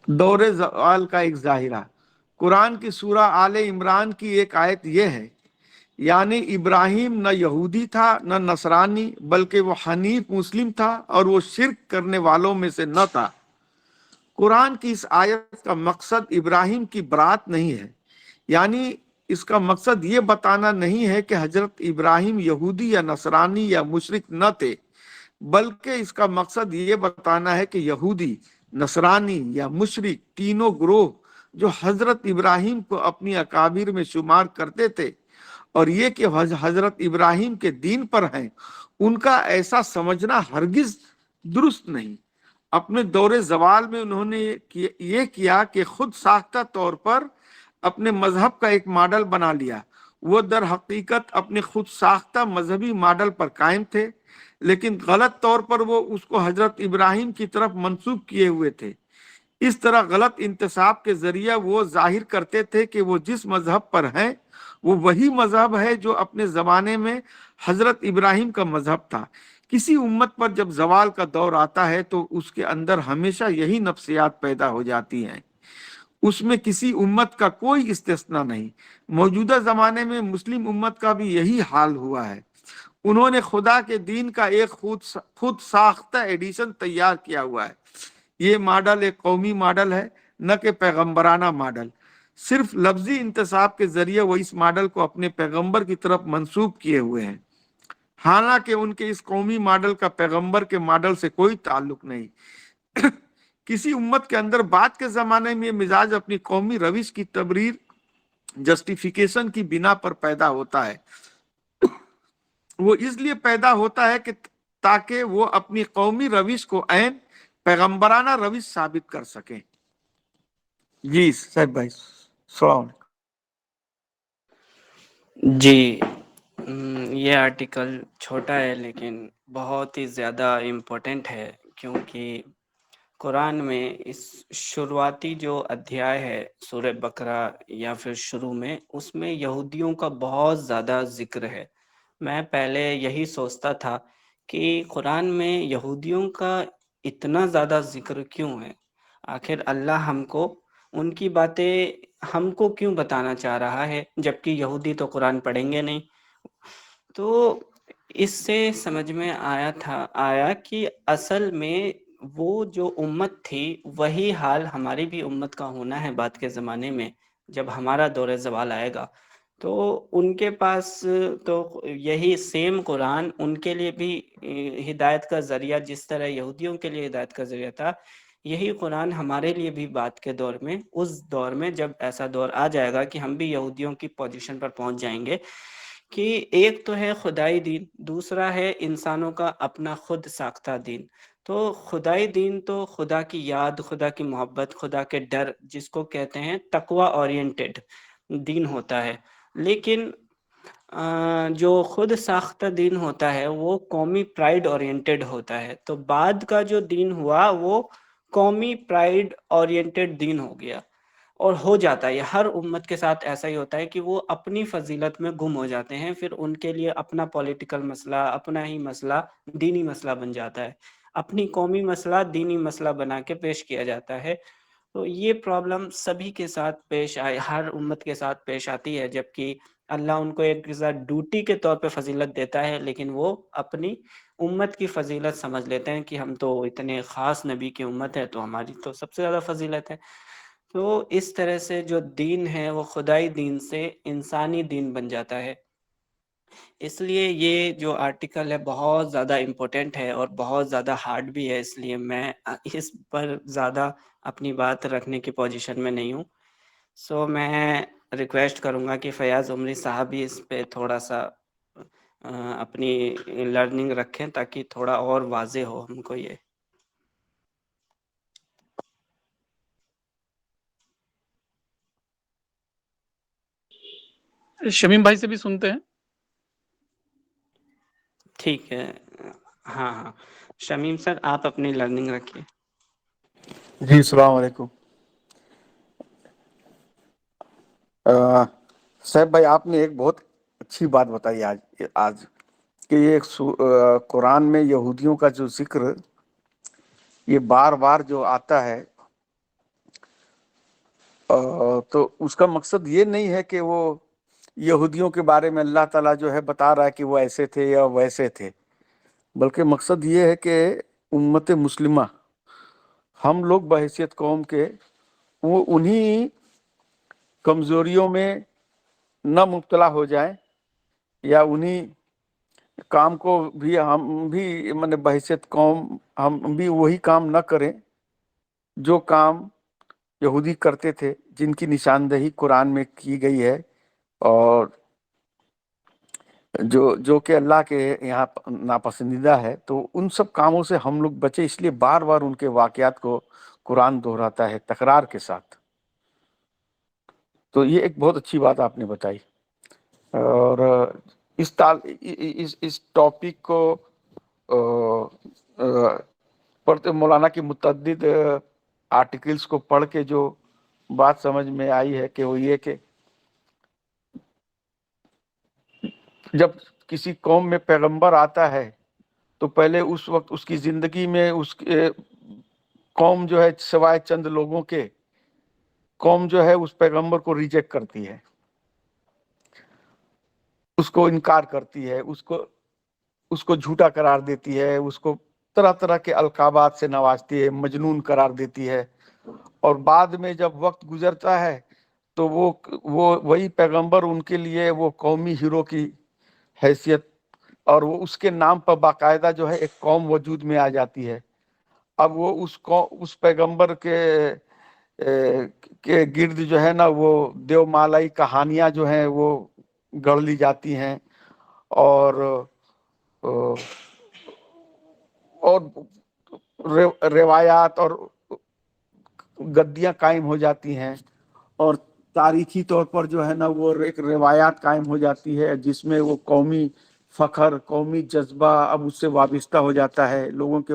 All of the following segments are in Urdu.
دور زوال کا ایک ظاہرہ۔ قرآن کی سورہ آل عمران کی ایک آیت یہ ہے، یعنی ابراہیم نہ یہودی تھا نہ نصرانی، بلکہ وہ حنیف مسلم تھا اور وہ شرک کرنے والوں میں سے نہ تھا۔ قرآن کی اس آیت کا مقصد ابراہیم کی برات نہیں ہے، یعنی اس کا مقصد یہ بتانا نہیں ہے کہ حضرت ابراہیم یہودی یا نصرانی یا مشرک نہ تھے، بلکہ اس کا مقصد یہ بتانا ہے کہ یہودی، نصرانی یا مشرک تینوں گروہ جو حضرت ابراہیم کو اپنی اکابر میں شمار کرتے تھے اور یہ کہ حضرت ابراہیم کے دین پر ہیں، ان کا ایسا سمجھنا ہرگز درست نہیں۔ اپنے دور زوال میں انہوں نے یہ کیا کہ خود ساختہ طور پر اپنے مذہب کا ایک ماڈل بنا لیا۔ وہ در حقیقت اپنے خود ساختہ مذہبی ماڈل پر قائم تھے، لیکن غلط طور پر وہ اس کو حضرت ابراہیم کی طرف منسوب کیے ہوئے تھے۔ اس طرح غلط انتساب کے ذریعہ وہ ظاہر کرتے تھے کہ وہ جس مذہب پر ہیں وہ وہی مذہب ہے جو اپنے زمانے میں حضرت ابراہیم کا مذہب تھا۔ کسی امت پر جب زوال کا دور آتا ہے تو اس کے اندر ہمیشہ یہی نفسیات پیدا ہو جاتی ہیں، اس میں کسی امت کا کوئی استثناء نہیں۔ موجودہ زمانے میں مسلم امت کا بھی یہی حال ہوا ہے۔ انہوں نے خدا کے دین کا ایک خود ساختہ ایڈیشن تیار کیا ہوا ہے۔ یہ ماڈل ایک قومی ماڈل ہے، نہ کہ پیغمبرانہ ماڈل۔ صرف لفظی انتساب کے ذریعے وہ اس ماڈل کو اپنے پیغمبر کی طرف منسوب کیے ہوئے ہیں، حالانکہ ان کے اس قومی ماڈل کا پیغمبر کے ماڈل سے کوئی تعلق نہیں۔ کسی امت کے اندر بعد کے زمانے میں یہ مزاج اپنی قومی روش کی تبریر، جسٹیفیکیشن کی بنا پر پیدا ہوتا ہے۔ وہ اس لیے پیدا ہوتا ہے کہ تاکہ وہ اپنی قومی روش کو عین پیغمبرانہ روش ثابت کر سکیں۔ جی صاحب بھائی، السلام علیکم۔ جی، یہ آرٹیکل چھوٹا ہے لیکن بہت ہی زیادہ امپورٹنٹ ہے، کیونکہ قرآن میں اس شروعاتی جو ادھیائے ہے سورہ بقرہ یا پھر شروع میں، اس میں یہودیوں کا بہت زیادہ ذکر ہے۔ میں پہلے یہی سوچتا تھا کہ قرآن میں یہودیوں کا اتنا زیادہ ذکر کیوں ہے؟ آخر اللہ ہم کو ان کی باتیں ہم کو کیوں بتانا چاہ رہا ہے، جبکہ یہودی تو قرآن پڑھیں گے نہیں؟ تو اس سے سمجھ میں آیا کہ اصل میں وہ جو امت تھی وہی حال ہماری بھی امت کا ہونا ہے بعد کے زمانے میں، جب ہمارا دور زوال آئے گا۔ تو ان کے پاس تو یہی سیم قرآن ان کے لیے بھی ہدایت کا ذریعہ، جس طرح یہودیوں کے لیے ہدایت کا ذریعہ تھا، یہی قرآن ہمارے لیے بھی بعد کے دور میں، اس دور میں جب ایسا دور آ جائے گا کہ ہم بھی یہودیوں کی پوزیشن پر پہنچ جائیں گے کہ ایک تو ہے خدائی دین، دوسرا ہے انسانوں کا اپنا خود ساختہ دین۔ تو خدائی دین تو خدا کی یاد، خدا کی محبت، خدا کے ڈر، جس کو کہتے ہیں تقوی اورینٹڈ دین ہوتا ہے۔ لیکن جو خود ساختہ دین ہوتا ہے وہ قومی پرائیڈ اورینٹڈ ہوتا ہے۔ تو بعد کا جو دین ہوا وہ قومی پرائیڈ اورینٹڈ دین ہو گیا، اور ہو جاتا ہے، ہر امت کے ساتھ ایسا ہی ہوتا ہے کہ وہ اپنی فضیلت میں گم ہو جاتے ہیں، پھر ان کے لیے اپنا پولیٹیکل مسئلہ، اپنا ہی مسئلہ دینی مسئلہ بن جاتا ہے، اپنی قومی مسئلہ دینی مسئلہ بنا کے پیش کیا جاتا ہے۔ تو یہ پرابلم سبھی کے ساتھ پیش آئے، ہر امت کے ساتھ پیش آتی ہے، جبکہ اللہ ان کو ایک ڈیوٹی کے طور پہ فضیلت دیتا ہے، لیکن وہ اپنی امت کی فضیلت سمجھ لیتے ہیں کہ ہم تو اتنے خاص نبی کی امت ہے تو ہماری تو سب سے زیادہ فضیلت ہے۔ تو اس طرح سے جو دین ہے وہ خدائی دین سے انسانی دین بن جاتا ہے۔ اس لیے یہ جو آرٹیکل ہے بہت زیادہ امپورٹنٹ ہے اور بہت زیادہ ہارڈ بھی ہے، اس لیے میں اس پر زیادہ اپنی بات رکھنے کی پوزیشن میں نہیں ہوں۔ سو میں ریکویسٹ کروں گا کہ فیاض عمری صاحب بھی اس پہ تھوڑا سا اپنی لرننگ رکھیں تاکہ تھوڑا اور واضح ہو ہم کو یہ۔ شمیم بھائی سے بھی سنتے ہیں۔ ٹھیک ہے، ہاں ہاں شمیم سر آپ اپنی لرننگ رکھیے۔ جی السلام علیکم۔ صاحب بھائی آپ نے ایک بہت اچھی بات بتائی آج کہ یہ قرآن میں یہودیوں کا جو ذکر یہ بار بار جو آتا ہے تو اس کا مقصد یہ نہیں ہے کہ وہ یہودیوں کے بارے میں اللہ تعالیٰ جو ہے بتا رہا ہے کہ وہ ایسے تھے یا ویسے تھے، بلکہ مقصد یہ ہے کہ امت مسلمہ ہم لوگ بحیثیت قوم کے وہ انہی کمزوریوں میں نہ مبتلا ہو جائیں، یا انہی کام کو بھی ہم بھی بحیثیت قوم ہم بھی وہی کام نہ کریں جو کام یہودی کرتے تھے، جن کی نشاندہی قرآن میں کی گئی ہے، اور جو کہ اللہ کے یہاں ناپسندیدہ ہے۔ تو ان سب کاموں سے ہم لوگ بچے، اس لیے بار بار ان کے واقعات کو قرآن دہراتا ہے تکرار کے ساتھ۔ تو یہ ایک بہت اچھی بات آپ نے بتائی، اور اس ٹاپک کو پڑھتے مولانا کی متعدد آرٹیکلز کو پڑھ کے جو بات سمجھ میں آئی ہے کہ وہ یہ کہ جب کسی قوم میں پیغمبر آتا ہے تو پہلے اس وقت اس کی زندگی میں اس قوم جو ہے سوائے چند لوگوں کے قوم جو ہے اس پیغمبر کو ریجیکٹ کرتی ہے، اس کو انکار کرتی ہے، اس کو جھوٹا قرار دیتی ہے، اس کو طرح طرح کے القابات سے نوازتی ہے، مجنون قرار دیتی ہے، اور بعد میں جب وقت گزرتا ہے تو وہی پیغمبر ان کے لیے وہ قومی ہیرو کی حیثیت، اور وہ اس کے نام پر باقاعدہ جو ہے ایک قوم وجود میں آ جاتی ہے۔ اب وہ اس پیغمبر کے گرد جو ہے نا وہ دیو مالائی کہانیاں جو ہیں وہ گڑھ لی جاتی ہیں، اور روایات اور گدیاں قائم ہو جاتی ہیں، اور تاریخی طور پر جو ہے نا وہ ایک روایات قائم ہو جاتی ہے جس میں وہ قومی فخر، قومی جذبہ اب اس سے وابستہ ہو جاتا ہے، لوگوں کے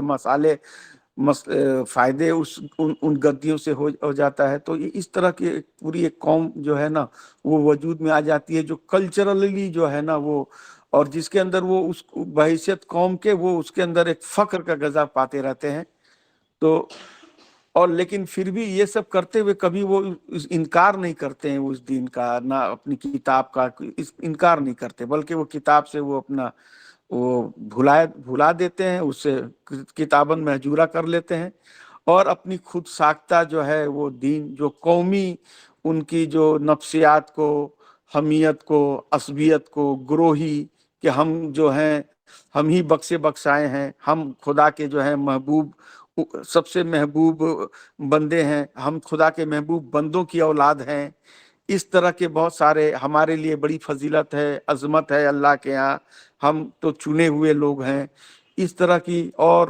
فائدے ان گدیوں سے ہو جاتا ہے۔ تو اس طرح کی پوری ایک قوم جو ہے نا وہ وجود میں آ جاتی ہے، جو کلچرلی جو ہے نا وہ، اور جس کے اندر وہ اس بحیثیت قوم کے وہ اس کے اندر ایک فخر کا غذا پاتے رہتے ہیں۔ تو اور لیکن پھر بھی یہ سب کرتے ہوئے کبھی وہ انکار نہیں کرتے ہیں اس دین کا، نہ اپنی کتاب کا انکار نہیں کرتے، بلکہ وہ کتاب سے وہ اپنا وہ بھلا دیتے ہیں، اس سے کتاباً محجورہ کر لیتے ہیں، اور اپنی خود ساختہ جو ہے وہ دین، جو قومی ان کی جو نفسیات کو، حمیت کو، عصبیت کو، گروہی کہ ہم جو ہیں ہم ہی بخشائے ہیں، ہم خدا کے جو ہے محبوب، سب سے محبوب بندے ہیں، ہم خدا کے محبوب بندوں کی اولاد ہیں، اس طرح کے بہت سارے ہمارے لیے بڑی فضیلت ہے، عظمت ہے اللہ کے ہاں، ہم تو چنے ہوئے لوگ ہیں، اس طرح کی اور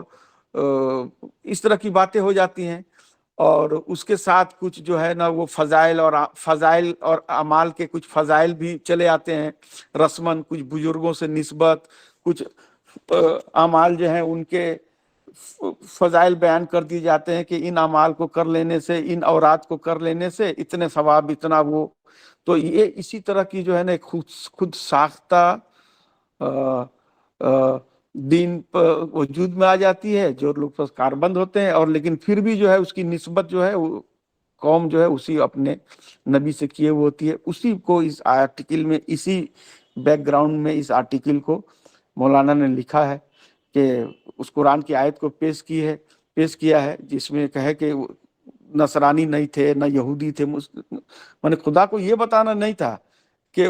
اس طرح کی باتیں ہو جاتی ہیں۔ اور اس کے ساتھ کچھ جو ہے نا وہ فضائل اور اعمال کے کچھ فضائل بھی چلے آتے ہیں، رسماً کچھ بزرگوں سے نسبت، کچھ اعمال جو ہیں ان کے فضائل بیان کر دی جاتے ہیں کہ ان اعمال کو کر لینے سے، ان اورات کو کر لینے سے اتنے ثواب، اتنا وہ۔ تو یہ اسی طرح کی جو ہے نا خود ساختہ دین پر وجود میں آ جاتی ہے، جو لوگ کاربند ہوتے ہیں، اور لیکن پھر بھی جو ہے اس کی نسبت جو ہے قوم جو ہے اسی اپنے نبی سے کیے ہوئی ہوتی ہے۔ اسی کو اس آرٹیکل میں، اسی بیک گراؤنڈ میں اس آرٹیکل کو مولانا نے لکھا ہے کہ اس قرآن کی آیت کو پیش کیا ہے جس میں کہے کہ نصرانی نہیں تھے، نہ یہودی تھے، خدا کو یہ بتانا نہیں تھا کہ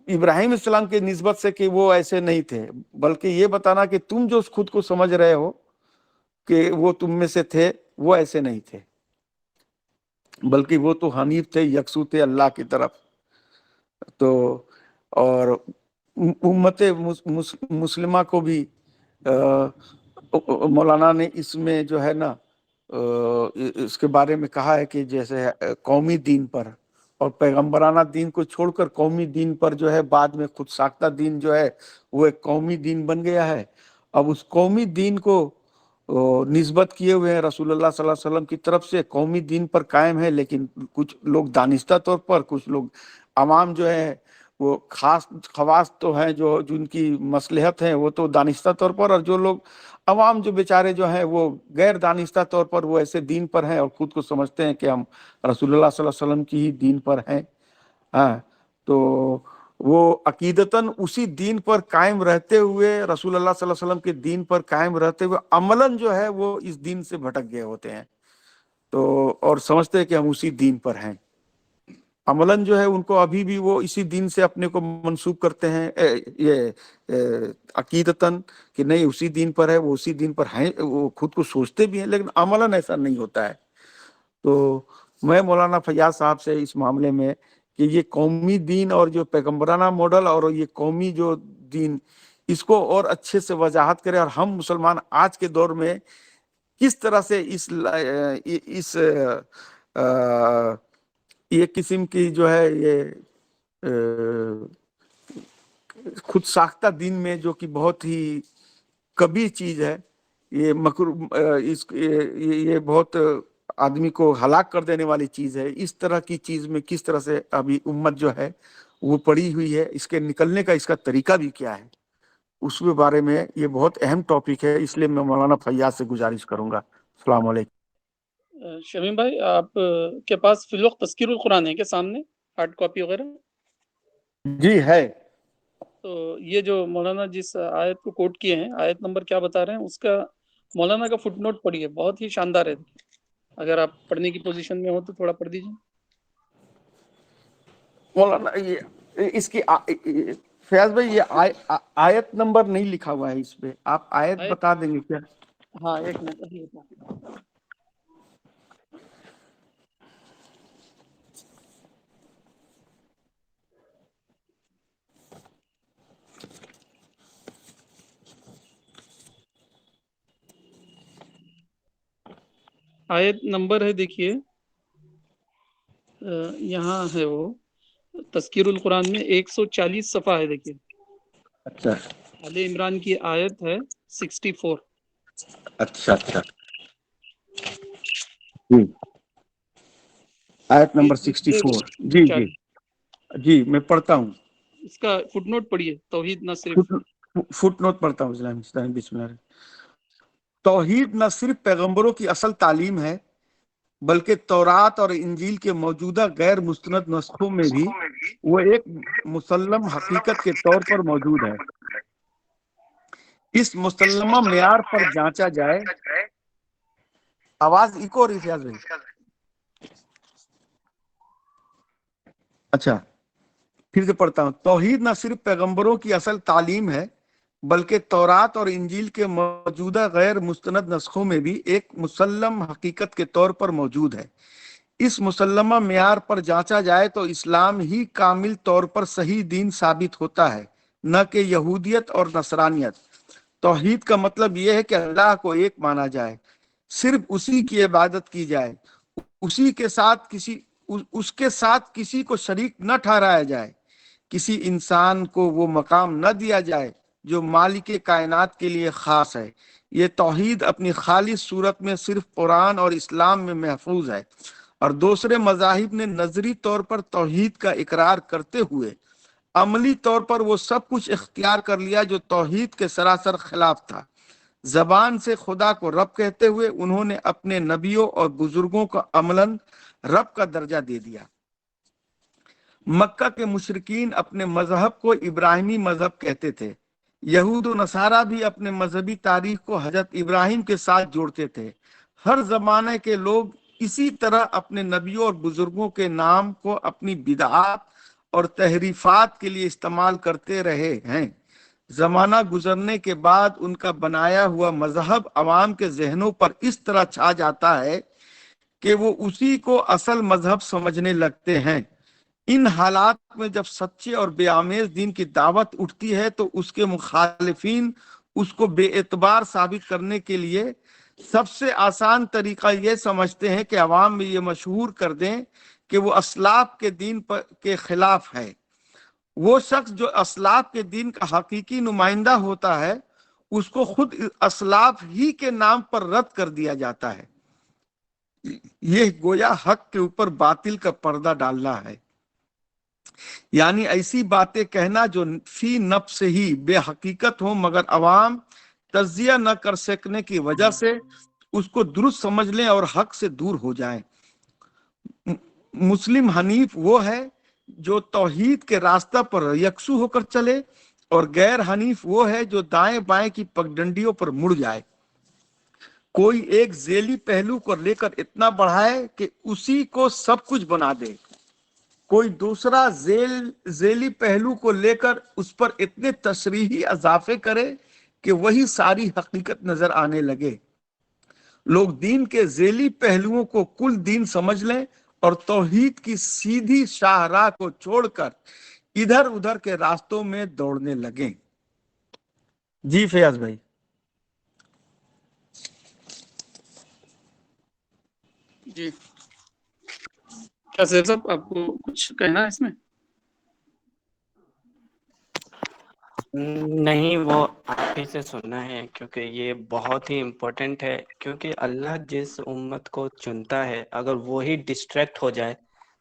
ابراہیم السلام کے نسبت سے کہ وہ ایسے نہیں تھے، بلکہ یہ بتانا کہ تم جو خود کو سمجھ رہے ہو کہ وہ تم میں سے تھے، وہ ایسے نہیں تھے، بلکہ وہ تو حنیف تھے، یکسو تھے اللہ کی طرف۔ تو اور امت مسلمہ کو بھی مولانا نے اس میں جو ہے نا اس کے بارے میں کہا ہے کہ جیسے قومی دین پر اور پیغمبرانہ دین کو چھوڑ کر قومی دین پر جو ہے بعد میں خود ساختہ دین جو ہے وہ ایک قومی دین بن گیا ہے۔ اب اس قومی دین کو نسبت کیے ہوئے ہیں رسول اللہ صلی اللہ علیہ وسلم کی طرف سے، قومی دین پر قائم ہے، لیکن کچھ لوگ دانستہ طور پر، کچھ لوگ عوام جو ہے وہ خاص خواص تو ہیں جو جن کی مصلحت ہے وہ تو دانستہ طور پر، اور جو لوگ عوام جو بیچارے جو ہیں وہ غیر دانستہ طور پر وہ ایسے دین پر ہیں اور خود کو سمجھتے ہیں کہ ہم رسول اللہ صلی اللہ علیہ وسلم کی ہی دین پر ہیں. ہاں تو وہ عقیدتاً اسی دین پر قائم رہتے ہوئے، رسول اللہ صلی اللہ علیہ وسلم کے دین پر قائم رہتے ہوئے عملاً جو ہے وہ اس دین سے بھٹک گئے ہوتے ہیں، تو اور سمجھتے ہیں کہ ہم اسی دین پر ہیں. عملاً جو ہے ان کو ابھی بھی وہ اسی دین سے اپنے کو منسوب کرتے ہیں، عقیدتاً کہ نہیں اسی دین پر ہے، وہ اسی دین پر ہیں، وہ خود کو سوچتے بھی ہیں، لیکن عملاً ایسا نہیں ہوتا ہے. تو میں مولانا فیاض صاحب سے اس معاملے میں کہ یہ قومی دین اور جو پیغمبرانہ ماڈل اور یہ قومی جو دین، اس کو اور اچھے سے وضاحت کرے، اور ہم مسلمان آج کے دور میں کس طرح سے اس یہ قسم کی جو ہے یہ خود ساختہ دین میں جو کہ بہت ہی کبھی چیز ہے، یہ یہ بہت آدمی کو ہلاک کر دینے والی چیز ہے، اس طرح کی چیز میں کس طرح سے ابھی امت جو ہے وہ پڑی ہوئی ہے، اس کے نکلنے کا اس کا طریقہ بھی کیا ہے، اس کے بارے میں یہ بہت اہم ٹاپک ہے. اس لیے میں مولانا فیاض سے گزارش کروں گا. السلام علیکم. شمیم بھائی آپ کے پاس فی الوقت تذکیر القرآن ہے کیا سامنے، ہارڈ کاپی وغیرہ؟ جی ہے. تو یہ جو مولانا جس آیت کو کوٹ کیے ہیں، آیت نمبر کیا بتا رہے ہیں، اس کا مولانا کا فٹ نوٹ پڑھیے، بہت ہی شاندار ہے. اگر آپ پڑھنے کی پوزیشن میں ہو تو تھوڑا پڑھ دیجیے. مولانا یہ اس کی فیاض بھائی یہ آیت نمبر نہیں لکھا ہوا ہے اس پہ، آپ آیت بتا دیں گے کیا؟ ہاں ایک منٹ. آیت نمبر ہے دیکھیے، یہاں ہے وہ تذکیر القرآن میں 140 صفحہ ہے دیکھیے. اچھا آل عمران کی آیت ہے 64. اچھا اچھا جی، آیت نمبر 64. جی جی جی میں پڑھتا ہوں. اس کا فٹ نوٹ پڑھیے، توحید نہ صرف فٹ نوٹ پڑھتا ہوں. بسم اللہ. توحید نہ صرف پیغمبروں کی اصل تعلیم ہے بلکہ تورات اور انجیل کے موجودہ غیر مستند نسخوں میں بھی وہ ایک مسلم حقیقت کے طور پر موجود ہے. اس مسلمہ معیار پر جانچا جائے. آواز ایکو رہی فیاض بھائی. اچھا پھر سے پڑھتا ہوں. توحید نہ صرف پیغمبروں کی اصل تعلیم ہے بلکہ تورات اور انجیل کے موجودہ غیر مستند نسخوں میں بھی ایک مسلم حقیقت کے طور پر موجود ہے. اس مسلمہ معیار پر جانچا جائے تو اسلام ہی کامل طور پر صحیح دین ثابت ہوتا ہے، نہ کہ یہودیت اور نصرانیت. توحید کا مطلب یہ ہے کہ اللہ کو ایک مانا جائے، صرف اسی کی عبادت کی جائے، اسی کے ساتھ اس کے ساتھ کسی کو شریک نہ ٹھہرایا جائے، کسی انسان کو وہ مقام نہ دیا جائے جو مالک کائنات کے لیے خاص ہے. یہ توحید اپنی خالص صورت میں صرف قرآن اور اسلام میں محفوظ ہے، اور دوسرے مذاہب نے نظری طور پر توحید کا اقرار کرتے ہوئے عملی طور پر وہ سب کچھ اختیار کر لیا جو توحید کے سراسر خلاف تھا. زبان سے خدا کو رب کہتے ہوئے انہوں نے اپنے نبیوں اور بزرگوں کو عملاً رب کا درجہ دے دیا. مکہ کے مشرکین اپنے مذہب کو ابراہیمی مذہب کہتے تھے. یہود و نصارہ بھی اپنے مذہبی تاریخ کو حضرت ابراہیم کے ساتھ جوڑتے تھے. ہر زمانے کے لوگ اسی طرح اپنے نبیوں اور بزرگوں کے نام کو اپنی بدعات اور تحریفات کے لیے استعمال کرتے رہے ہیں. زمانہ گزرنے کے بعد ان کا بنایا ہوا مذہب عوام کے ذہنوں پر اس طرح چھا جاتا ہے کہ وہ اسی کو اصل مذہب سمجھنے لگتے ہیں. ان حالات میں جب سچے اور بے آمیز دین کی دعوت اٹھتی ہے تو اس کے مخالفین اس کو بے اعتبار ثابت کرنے کے لیے سب سے آسان طریقہ یہ سمجھتے ہیں کہ عوام میں یہ مشہور کر دیں کہ وہ اسلاف کے دین کے خلاف ہے. وہ شخص جو اسلاف کے دین کا حقیقی نمائندہ ہوتا ہے اس کو خود اسلاف ہی کے نام پر رد کر دیا جاتا ہے. یہ گویا حق کے اوپر باطل کا پردہ ڈالنا ہے. یعنی ایسی باتیں کہنا جو فی نفس ہی بے حقیقت ہو مگر عوام تجزیہ نہ کر سکنے کی وجہ سے اس کو درست سمجھ لیں اور حق سے دور ہو جائیں۔ مسلم حنیف وہ ہے جو توحید کے راستہ پر یکسو ہو کر چلے، اور غیر حنیف وہ ہے جو دائیں بائیں کی پگڈنڈیوں پر مڑ جائے۔ کوئی ایک ذیلی پہلو کو لے کر اتنا بڑھائے کہ اسی کو سب کچھ بنا دے، کوئی دوسرا ذیلی پہلو کو لے کر اس پر اتنے تشریحی اضافے کرے کہ وہی ساری حقیقت نظر آنے لگے۔ لوگ دین کے ذیلی پہلوؤں کو کل دین سمجھ لیں اور توحید کی سیدھی شاہراہ کو چھوڑ کر ادھر ادھر کے راستوں میں دوڑنے لگیں۔ جی فیاض بھائی۔ جی کیا سیف صاحب آپ کو کچھ کہنا ہے اس میں؟ نہیں، وہ آپ ہی سے سننا ہے، کیونکہ یہ بہت ہی امپورٹنٹ ہے، کیونکہ اللہ جس امت کو چنتا ہے اگر وہی ڈسٹریکٹ ہو جائے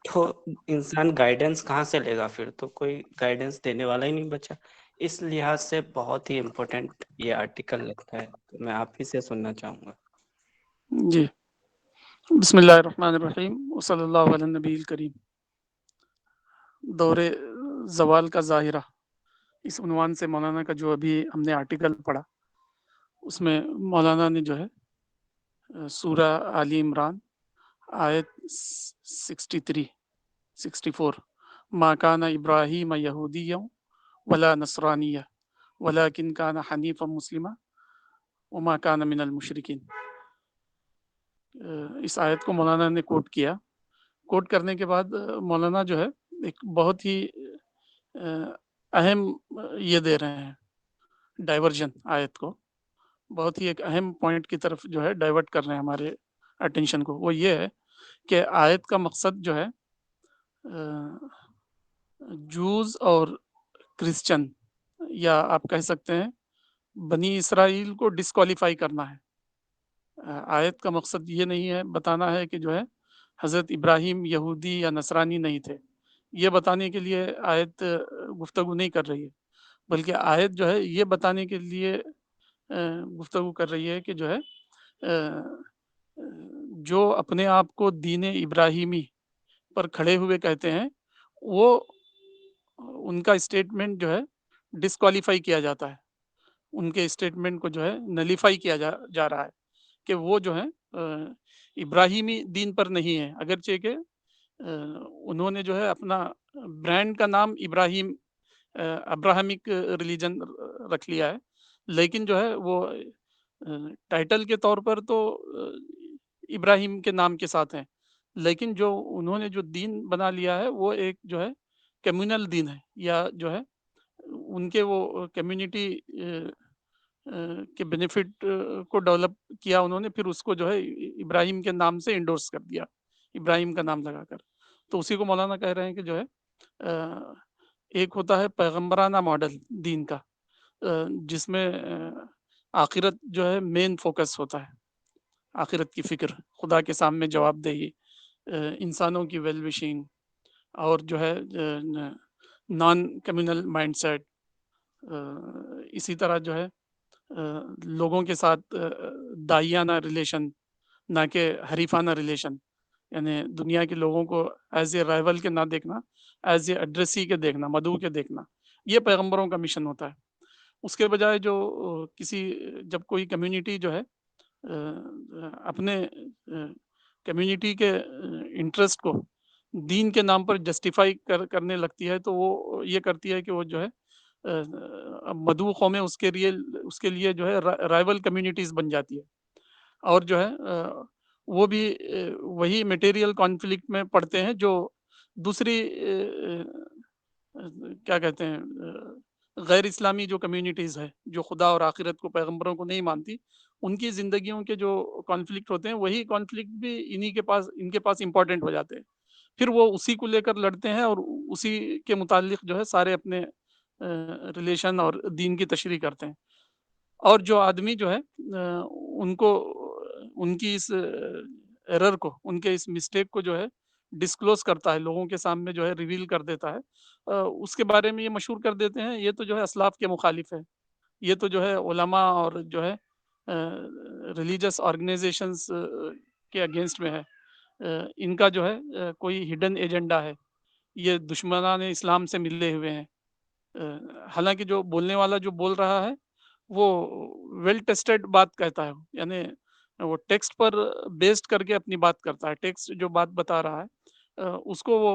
تو انسان گائیڈنس کہاں سے لے گا؟ پھر تو کوئی گائیڈنس دینے والا ہی نہیں بچا۔ اس لحاظ سے بہت ہی امپورٹنٹ یہ آرٹیکل لگتا ہے، تو میں آپ ہی سے سننا چاہوں گا۔ جی بسم اللہ الرحمن الرحیم وصلی اللہ علی النبی الکریم۔ دور زوال کا ظاہرہ، اس عنوان سے مولانا کا جو ابھی ہم نے آرٹیکل پڑھا، اس میں مولانا نے جو ہے سورہ آل عمران آیت 64 ما کان ابراہیم یہودی ولا نصرانیہ ولکن کان حنیفا مسلما وما کان من المشرکین، اس آیت کو مولانا نے کوٹ کیا۔ کوٹ کرنے کے بعد مولانا جو ہے ایک بہت ہی اہم یہ دے رہے ہیں ڈائیورژن، آیت کو بہت ہی ایک اہم پوائنٹ کی طرف جو ہے ڈائیورٹ کر رہے ہیں ہمارے اٹینشن کو۔ وہ یہ ہے کہ آیت کا مقصد جو ہے جوز اور کرسچن، یا آپ کہہ سکتے ہیں بنی اسرائیل کو ڈسکوالیفائی کرنا ہے۔ آیت کا مقصد یہ نہیں ہے بتانا ہے کہ جو ہے حضرت ابراہیم یہودی یا نصرانی نہیں تھے، یہ بتانے کے لیے آیت گفتگو نہیں کر رہی ہے، بلکہ آیت جو ہے یہ بتانے کے لیے گفتگو کر رہی ہے کہ جو ہے جو اپنے آپ کو دین ابراہیمی پر کھڑے ہوئے کہتے ہیں، وہ ان کا اسٹیٹمنٹ جو ہے ڈسکوالیفائی کیا جاتا ہے، ان کے اسٹیٹمنٹ کو جو ہے نلیفائی کیا جا رہا ہے کہ وہ جو ہے ابراہیمی دین پر نہیں ہے، اگرچہ کہ انہوں نے جو ہے اپنا برانڈ کا نام ابراہیم ابراہمک ریلیجن رکھ لیا ہے، لیکن جو ہے وہ ٹائٹل کے طور پر تو ابراہیم کے نام کے ساتھ ہیں، لیکن جو انہوں نے جو دین بنا لیا ہے وہ ایک جو ہے کمیونل دین ہے، یا جو ہے ان کے وہ کمیونٹی کے بینیفٹ کو ڈیولپ کیا انہوں نے، پھر اس کو جو ہے ابراہیم کے نام سے انڈورس کر دیا، ابراہیم کا نام لگا کر۔ تو اسی کو مولانا کہہ رہے ہیں کہ جو ہے ایک ہوتا ہے پیغمبرانہ ماڈل دین کا، جس میں آخرت جو ہے مین فوکس ہوتا ہے، آخرت کی فکر، خدا کے سامنے جواب دہی، انسانوں کی ویل وشنگ، اور جو ہے نان کمیونل مائنڈ سیٹ، اسی طرح جو ہے لوگوں کے ساتھ دائیانہ ریلیشن، نہ کہ حریفانہ ریلیشن، یعنی دنیا کے لوگوں کو ایز اے رائول کے نہ دیکھنا، ایز اے ایڈریسی کے دیکھنا، مدعو کے دیکھنا، یہ پیغمبروں کا مشن ہوتا ہے۔ اس کے بجائے جو جب کوئی کمیونٹی جو ہے اپنے کمیونٹی کے انٹرسٹ کو دین کے نام پر جسٹیفائی کرنے لگتی ہے، تو وہ یہ کرتی ہے کہ وہ جو ہے مدعو قومیں اس کے لیے جو ہے رائیول کمیونٹیز بن جاتی ہے، اور جو ہے وہ بھی وہی میٹیریل کانفلکٹ میں پڑتے ہیں جو دوسری کیا کہتے ہیں غیر اسلامی جو کمیونٹیز ہے، جو خدا اور آخرت کو، پیغمبروں کو نہیں مانتی، ان کی زندگیوں کے جو کانفلکٹ ہوتے ہیں، وہی کانفلکٹ بھی ان کے پاس امپورٹنٹ ہو جاتے ہیں، پھر وہ اسی کو لے کر لڑتے ہیں، اور اسی کے متعلق جو ہے سارے اپنے ریلیشن اور دین کی تشریح کرتے ہیں۔ اور جو آدمی جو ہے ان کو ان کی اس ایرر کو، ان کے اس مسٹیک کو جو ہے ڈسکلوز کرتا ہے، لوگوں کے سامنے جو ہے ریویل کر دیتا ہے، اس کے بارے میں یہ مشہور کر دیتے ہیں یہ تو جو ہے اسلاف کے مخالف ہے، یہ تو جو ہے علماء اور جو ہے ریلیجس آرگنائزیشنز کے اگینسٹ میں ہے، ان کا جو ہے کوئی ہڈن ایجنڈا ہے، یہ دشمنان اسلام سے ملے ہوئے ہیں۔ حالانکہ جو بولنے والا جو بول رہا ہے وہ ویل ٹیسٹڈ بات کہتا ہے، یعنی وہ ٹیکسٹ پر بیسڈ کر کے اپنی بات کرتا ہے، ٹیکسٹ جو بات بتا رہا ہے اس کو وہ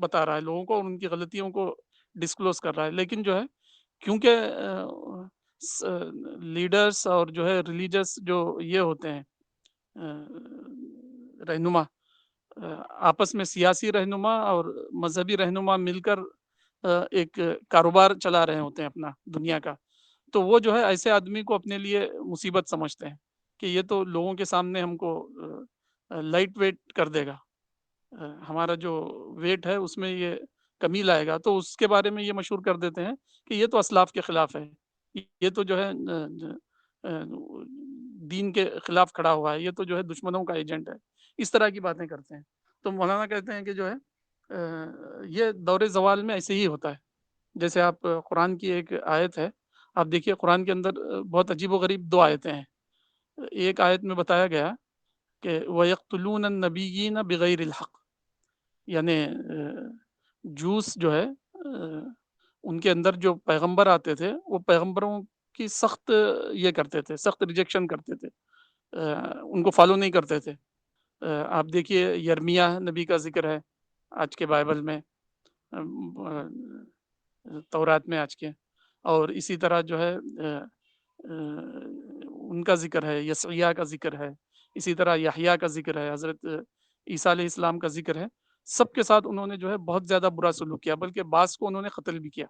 بتا رہا ہے لوگوں کو، ان کی غلطیوں کو ڈسکلوز کر رہا ہے، لیکن جو ہے کیونکہ لیڈرز اور جو ہے ریلیجس جو یہ ہوتے ہیں رہنما، آپس میں سیاسی رہنما اور مذہبی رہنما مل کر ایک کاروبار چلا رہے ہوتے ہیں اپنا دنیا کا، تو وہ جو ہے ایسے آدمی کو اپنے لیے مصیبت سمجھتے ہیں کہ یہ تو لوگوں کے سامنے ہم کو لائٹ ویٹ کر دے گا، ہمارا جو ویٹ ہے اس میں یہ کمی لائے گا، تو اس کے بارے میں یہ مشہور کر دیتے ہیں کہ یہ تو اسلاف کے خلاف ہے، یہ تو جو ہے دین کے خلاف کھڑا ہوا ہے، یہ تو جو ہے دشمنوں کا ایجنٹ ہے، اس طرح کی باتیں کرتے ہیں۔ تو مولانا کہتے ہیں کہ جو ہے یہ دور زوال میں ایسے ہی ہوتا ہے، جیسے آپ قرآن کی ایک آیت ہے، آپ دیکھیے قرآن کے اندر بہت عجیب و غریب دو آیتیں ہیں، ایک آیت میں بتایا گیا کہ وَيَقْتُلُونَ النَّبِيِّينَ بِغَيْرِ الْحَقِّ، یعنی جوس جو ہے ان کے اندر جو پیغمبر آتے تھے وہ پیغمبروں کی سخت یہ کرتے تھے، سخت ریجیکشن کرتے تھے، ان کو فالو نہیں کرتے تھے۔ آپ دیکھیے یرمیہ نبی کا ذکر ہے آج کے بائبل میں، تورات میں آج کے، اور اسی طرح جو ہے ان کا ذکر ہے، یسعیاہ کا ذکر ہے، اسی طرح یحییٰ کا ذکر ہے، حضرت عیسیٰ علیہ السلام کا ذکر ہے، سب کے ساتھ انہوں نے جو ہے بہت زیادہ برا سلوک کیا، بلکہ بعض کو انہوں نے قتل بھی کیا،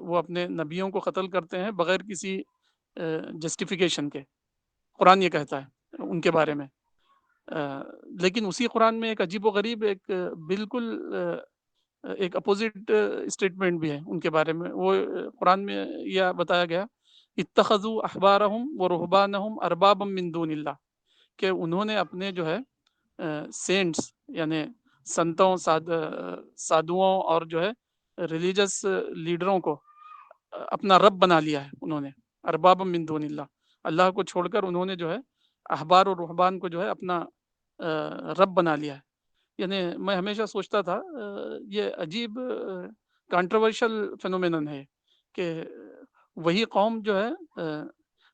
وہ اپنے نبیوں کو قتل کرتے ہیں بغیر کسی جسٹیفیکیشن کے، قرآن یہ کہتا ہے ان کے بارے میں، لیکن اسی قرآن میں ایک عجیب و غریب ایک بالکل ایک اپوزٹ اسٹیٹمنٹ بھی ہے ان کے بارے میں، وہ قرآن میں یہ بتایا گیا اتخذوا احبارہم ورہبانہم اربابا من دون اللہ، کہ انہوں نے اپنے جو ہے سینٹس یعنی سنتوں سادھوؤں اور جو ہے ریلیجس لیڈروں کو اپنا رب بنا لیا ہے، انہوں نے اربابا من دون اللہ، اللہ کو چھوڑ کر انہوں نے جو ہے احبار اور رہبان کو جو ہے اپنا رب بنا لیا ہے۔ یعنی میں ہمیشہ سوچتا تھا یہ عجیب کانٹروورشل فینومینن ہے کہ وہی قوم جو ہے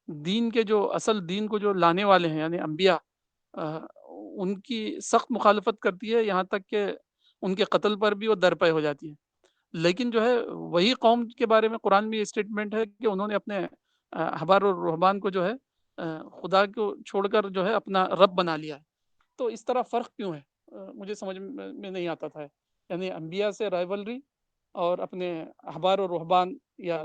دین کے جو اصل دین کو جو لانے والے ہیں یعنی انبیاء، ان کی سخت مخالفت کرتی ہے، یہاں تک کہ ان کے قتل پر بھی وہ درپے ہو جاتی ہے، لیکن جو ہے وہی قوم کے بارے میں قرآن میں یہ اسٹیٹمنٹ ہے کہ انہوں نے اپنے احبار اور رہبان کو جو ہے خدا کو چھوڑ کر جو ہے اپنا رب بنا لیا ہے۔ تو اس طرح فرق کیوں ہے مجھے سمجھ میں نہیں آتا تھا، یعنی انبیاء سے رائیولری اور اپنے احبار و رہبان یا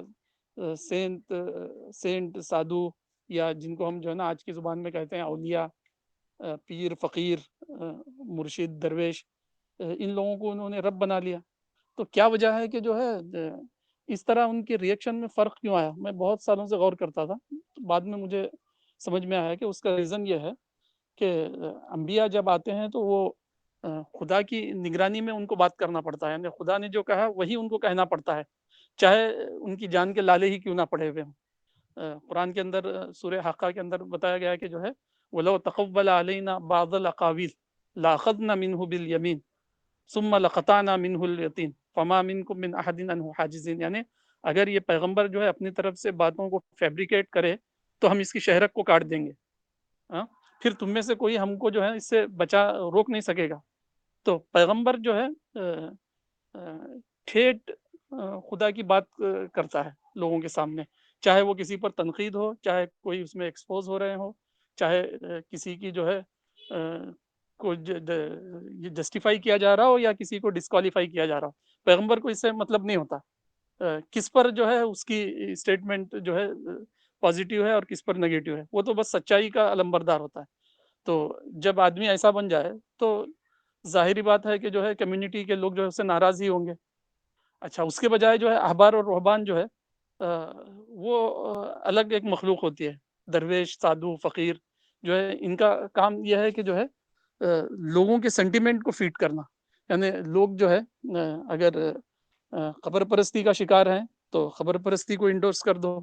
سینٹ سادھو یا جن کو ہم جو ہے نا آج کی زبان میں کہتے ہیں اولیاء، پیر فقیر مرشد درویش، ان لوگوں کو انہوں نے رب بنا لیا۔ تو کیا وجہ ہے کہ جو ہے اس طرح ان کے ریئیکشن میں فرق کیوں آیا؟ میں بہت سالوں سے غور کرتا تھا، بعد میں مجھے سمجھ میں آیا کہ اس کا ریزن یہ ہے کہ انبیاء جب آتے ہیں تو وہ خدا کی نگرانی میں ان کو بات کرنا پڑتا ہے، یعنی خدا نے جو کہا وہی ان کو کہنا پڑتا ہے، چاہے ان کی جان کے لالے ہی کیوں نہ پڑے ہوئے ہوں۔ قرآن کے اندر سورہ حقہ کے اندر بتایا گیا ہے کہ جو ہے وَلَوْ تَقَوَّلَ عَلَيْنَا بَعْضَ الْأَقَاوِيلِ لَأَخَذْنَا مِنْهُ بِالْيَمِينِ ثُمَّ لَقَطَعْنَا مِنْهُ الْوَتِينَ فَمَا مِنْكُم مِّنْ أَحَدٍ عَنْهُ حَاجِزِينَ، یعنی اگر یہ پیغمبر جو ہے اپنی طرف سے باتوں کو فیبریکیٹ کرے تو ہم اس کی شہرک کو کاٹ دیں گے، پھر تم میں سے کوئی ہم کو جو ہے اس سے روک نہیں سکے گا۔ تو پیغمبر جو ہے ٹھیٹ خدا کی بات کرتا ہے لوگوں کے سامنے، چاہے وہ کسی پر تنقید ہو، چاہے کوئی اس میں ایکسپوز ہو رہے ہو، چاہے کسی کی جو ہے کو جسٹیفائی کیا جا رہا ہو یا کسی کو ڈسکوالیفائی کیا جا رہا ہو، پیغمبر کو اس سے مطلب نہیں ہوتا کس پر جو ہے اس کی اسٹیٹمنٹ جو ہے پازیٹیو ہے اور کس پر نگیٹیو ہے، وہ تو بس سچائی کا علمبردار ہوتا ہے۔ تو جب آدمی ایسا بن جائے تو ظاہری بات ہے کہ جو ہے کمیونٹی کے لوگ جو ہے اس سے ناراض ہی ہوں گے۔ اچھا، اس کے بجائے جو ہے احبار اور رہبان جو ہے وہ الگ ایک مخلوق ہوتی ہے، درویش سادھو فقیر جو ہے ان کا کام یہ ہے کہ جو ہے لوگوں کے سینٹیمنٹ کو فیڈ کرنا. یعنی لوگ جو ہے اگر خبر پرستی کا شکار ہیں تو خبر پرستی کو انڈورس کر دو.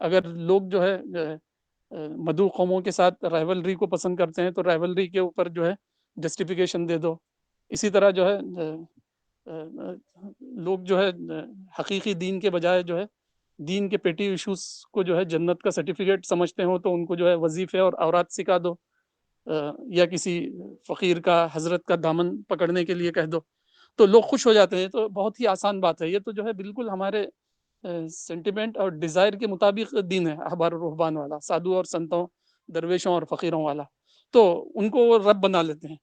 اگر لوگ جو ہے مدعو قوموں کے ساتھ رائولری کو پسند کرتے ہیں تو رائولری کے اوپر جو ہے جسٹیفیکیشن دے دو. اسی طرح جو ہے لوگ جو ہے حقیقی دین کے بجائے جو ہے دین کے پیٹی ایشوز کو جو ہے جنت کا سرٹیفکیٹ سمجھتے ہو تو ان کو جو ہے وظیفے اور اوراد سکھا دو, یا کسی فقیر کا حضرت کا دامن پکڑنے کے لیے کہہ دو تو لوگ خوش ہو جاتے ہیں. تو بہت ہی آسان بات ہے, یہ تو جو ہے بالکل ہمارے سینٹیمنٹ اور ڈیزائر کے مطابق دین ہے احبار و رہبان والا, سادھو اور سنتوں, درویشوں اور فقیروں والا. تو ان کو وہ رب بنا لیتے ہیں.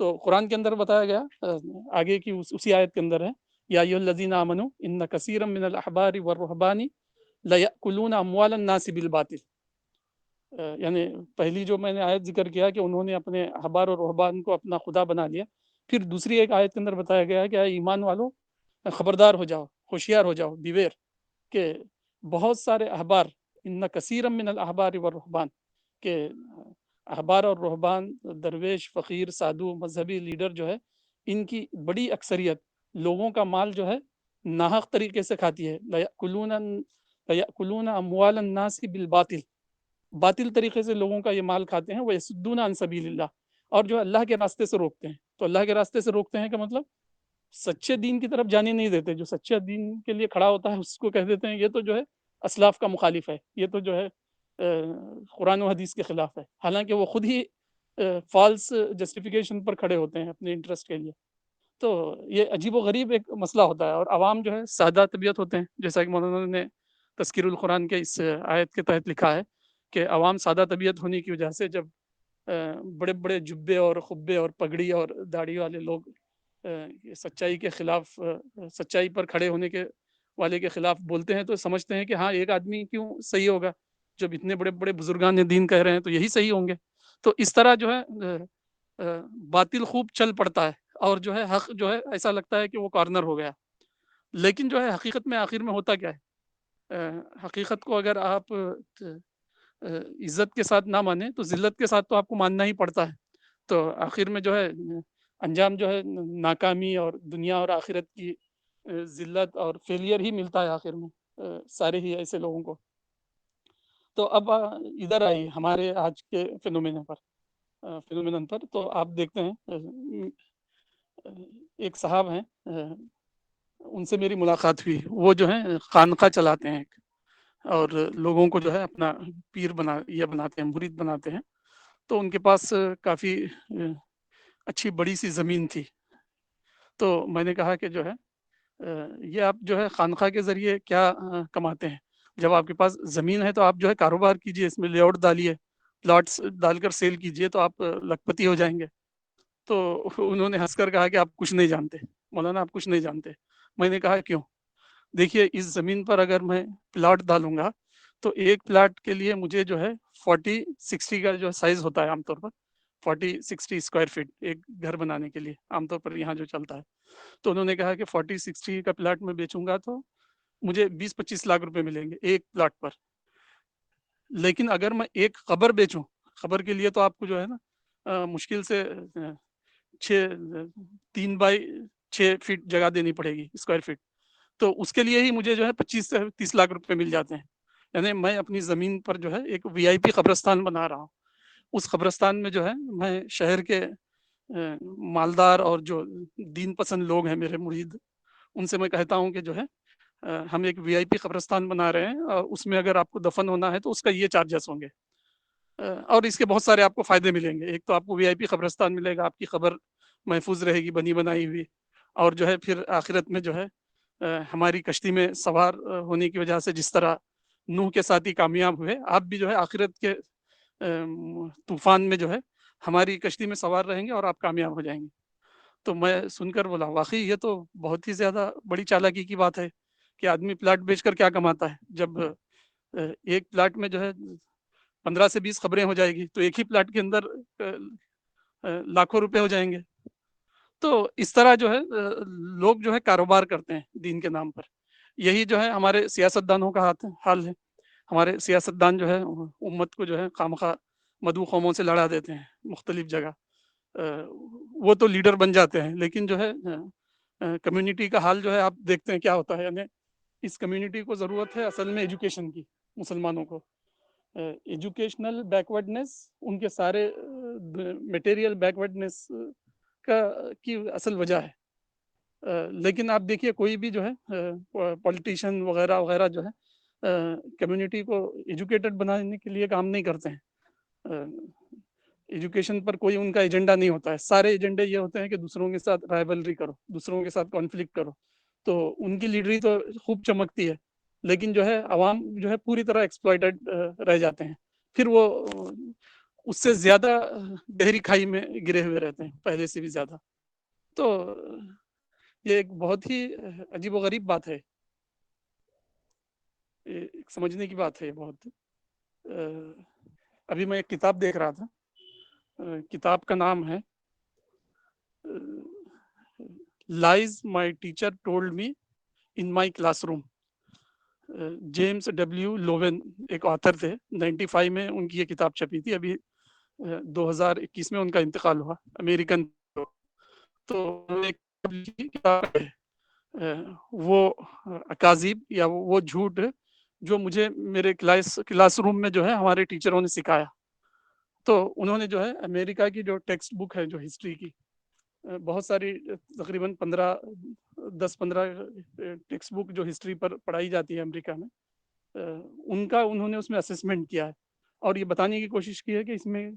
تو قرآن کے اندر بتایا گیا آگے کی اسی آیت کے اندر ہے, یا ایھا الذین آمنوا ان کثیرا من الاحبار والرہبان لیأکلون اموال الناس بالباطل. یعنی پہلی جو میں نے آیت ذکر کیا کہ انہوں نے اپنے احبار اور رہبان کو اپنا خدا بنا لیا. پھر دوسری ایک آیت کے اندر بتایا گیا ہے کہ اے ایمان والو خبردار ہو جاؤ, ہوشیار ہو جاؤ, بیویر, کہ بہت سارے احبار, ان کثیرا من الاحبار والرہبان, کہ احبار اور رہبان, درویش, فقیر, سادھو, مذہبی لیڈر جو ہے ان کی بڑی اکثریت لوگوں کا مال جو ہے ناحق طریقے سے کھاتی ہے. لیأکلون اموال الناس بالباطل, باطل طریقے سے لوگوں کا یہ مال کھاتے ہیں. ویصدون عن سبیل اللہ, اور جو اللہ کے راستے سے روکتے ہیں. تو اللہ کے راستے سے روکتے ہیں کہ مطلب سچے دین کی طرف جانے نہیں دیتے. جو سچے دین کے لیے کھڑا ہوتا ہے اس کو کہہ دیتے ہیں یہ تو جو ہے اسلاف کا مخالف ہے, یہ تو جو ہے قرآن و حدیث کے خلاف ہے, حالانکہ وہ خود ہی فالس جسٹیفیکیشن پر کھڑے ہوتے ہیں اپنے انٹرسٹ کے لیے. تو یہ عجیب و غریب ایک مسئلہ ہوتا ہے. اور عوام جو ہے سادہ طبیعت ہوتے ہیں, جیسا کہ مولانا نے تذکیر القرآن کے اس آیت کے تحت لکھا ہے کہ عوام سادہ طبیعت ہونے کی وجہ سے جب بڑے بڑے جبے اور خبے اور پگڑی اور داڑھی والے لوگ سچائی کے خلاف, سچائی پر کھڑے ہونے کے والے کے خلاف بولتے ہیں تو سمجھتے ہیں کہ ہاں ایک آدمی کیوں صحیح ہوگا, جب اتنے بڑے بڑے بزرگان دین کہہ رہے ہیں تو یہی صحیح ہوں گے. تو اس طرح جو ہے باطل خوب چل پڑتا ہے, اور جو ہے حق جو ہے ایسا لگتا ہے کہ وہ کارنر ہو گیا. لیکن جو ہے حقیقت میں آخر میں ہوتا کیا ہے, حقیقت کو اگر آپ عزت کے ساتھ نہ مانیں تو ذلت کے ساتھ تو آپ کو ماننا ہی پڑتا ہے. تو آخر میں جو ہے انجام جو ہے ناکامی اور دنیا اور آخرت کی ذلت اور فیلئر ہی ملتا ہے آخر میں سارے ہی ایسے لوگوں کو. تو اب ادھر آئیے ہمارے آج کے فینومینن پر. تو آپ دیکھتے ہیں ایک صاحب ہیں, ان سے میری ملاقات ہوئی. وہ جو ہیں خانقاہ چلاتے ہیں اور لوگوں کو جو ہے اپنا پیر بناتے ہیں, مرید بناتے ہیں. تو ان کے پاس کافی اچھی بڑی سی زمین تھی. تو میں نے کہا کہ جو ہے یہ آپ جو ہے خانقاہ کے ذریعے کیا کماتے ہیں؟ جب آپ کے پاس زمین ہے تو آپ جو ہے کاروبار کیجئے, اس میں لے آؤٹ ڈالیے, پلاٹس ڈال کر سیل کیجئے تو آپ لکھپتی ہو جائیں گے. تو انہوں نے ہنس کر کہا کہ آپ کچھ نہیں جانتے مولانا, آپ کچھ نہیں جانتے. میں نے کہا کیوں؟ دیکھیے اس زمین پر اگر میں پلاٹ ڈالوں گا تو ایک پلاٹ کے لیے مجھے جو ہے 40-60 کا جو سائز ہوتا ہے عام طور پر 40-60 اسکوائر فٹ ایک گھر بنانے کے لیے عام طور پر یہاں جو چلتا ہے. تو انہوں نے کہا کہ 40-60 کا پلاٹ میں بیچوں گا تو مجھے 20-25 لاکھ روپے ملیں گے ایک پلاٹ پر. لیکن اگر میں ایک قبر بیچوں, قبر کے لیے تو آپ کو جو ہے نا مشکل سے 3 بائی 6 فٹ جگہ دینی پڑے گی اسکوائر فٹ. تو اس کے لیے ہی مجھے جو ہے 25 سے 30 لاکھ روپے مل جاتے ہیں. یعنی میں اپنی زمین پر جو ہے ایک VIP قبرستان بنا رہا ہوں. اس قبرستان میں جو ہے میں شہر کے مالدار اور جو دین پسند لوگ ہیں میرے مرید, ان سے میں کہتا ہوں کہ جو ہے ہم ایک VIP قبرستان بنا رہے ہیں, اور اس میں اگر آپ کو دفن ہونا ہے تو اس کا یہ چارجز ہوں گے, اور اس کے بہت سارے آپ کو فائدے ملیں گے. ایک تو آپ کو VIP قبرستان ملے گا, آپ کی قبر محفوظ رہے گی بنی بنائی ہوئی, اور جو ہے پھر آخرت میں جو ہے ہماری کشتی میں سوار ہونے کی وجہ سے جس طرح نوح کے ساتھی کامیاب ہوئے, آپ بھی جو ہے آخرت کے طوفان میں جو ہے ہماری کشتی میں سوار رہیں گے اور آپ کامیاب ہو جائیں گے. تو میں سن کر بولا واقعی یہ تو بہت ہی زیادہ بڑی چالاکی کی بات ہے کہ آدمی پلاٹ بیچ کر کیا کماتا ہے. جب ایک پلاٹ میں جو ہے 15 سے 20 خبریں ہو جائے گی تو ایک ہی پلاٹ کے اندر لاکھوں روپے ہو جائیں گے. تو اس طرح جو ہے لوگ جو ہے کاروبار کرتے ہیں دین کے نام پر. یہی جو ہے ہمارے سیاستدانوں کا حال ہے. ہمارے سیاستدان جو ہے امت کو جو ہے خامخواہ مدعو قوموں سے لڑا دیتے ہیں مختلف جگہ. وہ تو لیڈر بن جاتے ہیں، لیکن جو ہے کمیونٹی کا حال جو ہے آپ دیکھتے ہیں کیا ہوتا ہے. یعنی اس کمیونٹی کو ضرورت ہے اصل میں ایجوکیشن کی، مسلمانوں کو ایجوکیشنل بیکورڈنس ان کے سارے میٹیریل بیکورڈنس کی اصل وجہ ہے. لیکن آپ دیکھیے کوئی بھی جو ہے پولیٹیشین وغیرہ وغیرہ جو ہے کمیونٹی کو ایجوکیٹڈ بنانے کے لیے کام نہیں کرتے ہیں. ایجوکیشن پر کوئی ان کا ایجنڈا نہیں ہوتا ہے. سارے ایجنڈے یہ ہوتے ہیں کہ دوسروں کے ساتھ رائبلری کرو، دوسروں کے ساتھ کانفلکٹ کرو. تو ان کی لیڈری تو خوب چمکتی ہے، لیکن جو ہے عوام جو ہے پوری طرح ایکسپلائٹڈ رہ جاتے ہیں. پھر وہ اس سے زیادہ گہری کھائی میں گرے ہوئے رہتے ہیں، پہلے سے بھی زیادہ. تو یہ ایک بہت ہی عجیب و غریب بات ہے، ایک سمجھنے کی بات ہے بہت. ابھی میں ایک کتاب دیکھ رہا تھا، کتاب کا نام ہے لائز my teacher told me in my class room. James W Louvain ایک آتھر تھے، 95 میں ان کی یہ کتاب چھپی تھی. ابھی 2021 میں ان کا انتقال ہوا، امریکن. تو کتاب ہے وہ اکاذیب یا وہ جھوٹ جو مجھے میرے کلاس روم میں جو ہے ہمارے ٹیچروں نے سکھایا. تو انہوں نے جو ہے امریکہ کی جو ٹیکسٹ بک ہے جو ہسٹری کی، بہت ساری تقریباً 10-15 ٹیکسٹ بک جو ہسٹری پر پڑھائی جاتی ہے امریکہ میں، ان کا انہوں نے اس میں اسسمنٹ کیا ہے اور یہ بتانے کی کوشش کی ہے کہ اس میں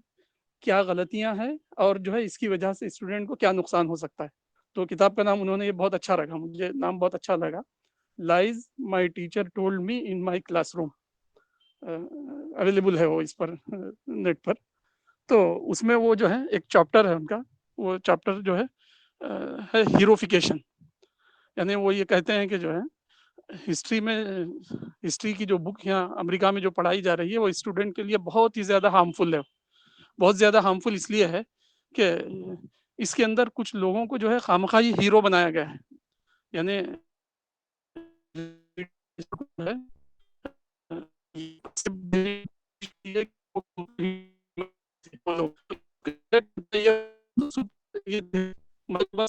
کیا غلطیاں ہیں اور جو ہے اس کی وجہ سے اسٹوڈنٹ کو کیا نقصان ہو سکتا ہے. تو کتاب کا نام انہوں نے یہ بہت اچھا رکھا، مجھے نام بہت اچھا لگا، لائز my teacher told me in my class room. Available ہے وہ اس پر نیٹ پر. تو اس میں وہ جو ہے ایک چیپٹر ہے ان کا، وہ چیپٹر جو ہے ہیروفیکیشن. یعنی وہ یہ کہتے ہیں کہ جو ہے ہسٹری کی جو بک یہاں امریکہ میں جو پڑھائی جا رہی ہے وہ اسٹوڈنٹ کے لیے بہت ہی زیادہ ہارمفل ہے. بہت زیادہ ہارمفل اس لیے ہے کہ اس کے اندر کچھ لوگوں کو جو ہے خامخواہی ہیرو بنایا گیا ہے. یعنی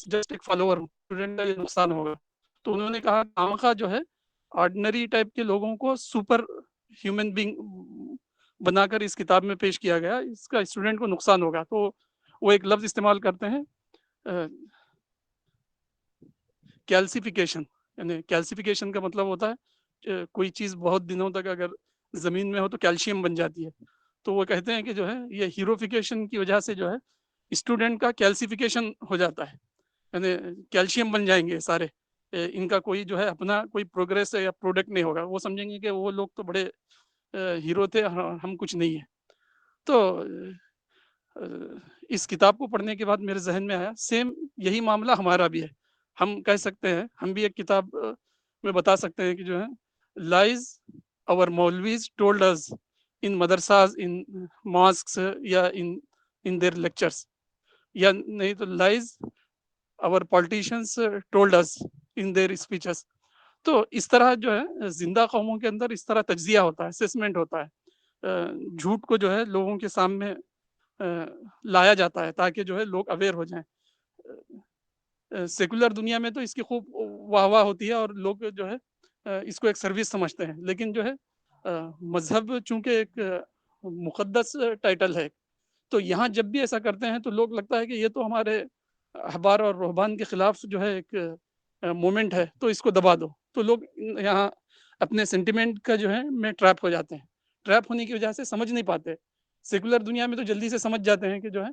جسٹ ایک فالوور ہوں، اسٹوڈنٹ کا یہ نقصان ہوگا. تو انہوں نے کہا خامخواہ جو ہے آرڈنری ٹائپ کے لوگوں کو سپر ہیومن بینگ بنا کر اس کتاب میں پیش کیا گیا، اس کا اسٹوڈنٹ کو نقصان ہوگا. تو وہ ایک لفظ استعمال کرتے ہیں کیلسیفیکیشن. یعنی کیلسیفیکیشن کا مطلب ہوتا ہے کوئی چیز بہت دنوں تک اگر زمین میں ہو تو کیلشیم بن جاتی ہے. تو وہ کہتے ہیں کہ جو ہے یہ ہیروفیکیشن کی وجہ سے جو ہے اسٹوڈنٹ کا کیلسیفیکیشن ہو جاتا ہے، یعنی کیلشیم بن جائیں گے سارے. ان کا کوئی جو ہے اپنا کوئی پروگریس یا پروڈکٹ نہیں ہوگا. وہ سمجھیں گے کہ وہ لوگ تو بڑے ہیرو تھے، ہم کچھ نہیں ہیں. تو اس کتاب کو پڑھنے کے بعد میرے ذہن میں آیا سیم یہی معاملہ ہمارا بھی ہے. ہم کہہ سکتے ہیں، ہم بھی ایک کتاب میں بتا سکتے ہیں کہ جو ہے لائز اور مولویز ٹولڈ اس ان مدرساز، ان ماسکس یا ان دیئر لیکچرز، یا نہیں تو لائز اور politicians told us in their speeches. تو اس طرح جو ہے زندہ قوموں کے اندر اس طرح تجزیہ ہوتا ہے، اسسمنٹ ہوتا ہے. جھوٹ کو جو ہے لوگوں کے سامنے لایا جاتا ہے تاکہ جو ہے لوگ اویئر ہو جائیں. سیکولر دنیا میں تو اس کی خوب واہ واہ ہوتی ہے اور لوگ جو ہے اس کو ایک سروس سمجھتے ہیں. لیکن جو ہے مذہب چونکہ ایک مقدس ٹائٹل ہے، تو یہاں جب بھی ایسا کرتے ہیں تو لوگ لگتا ہے کہ یہ تو ہمارے احبار اور رہبان کے خلاف جو ہے ایک مومنٹ ہے، تو اس کو دبا دو. تو لوگ یہاں اپنے سینٹیمنٹ کا جو ہے میں ٹریپ ہو جاتے ہیں. ٹریپ ہونے کی وجہ سے سمجھ نہیں پاتے. سیکولر دنیا میں تو جلدی سے سمجھ جاتے ہیں کہ جو ہے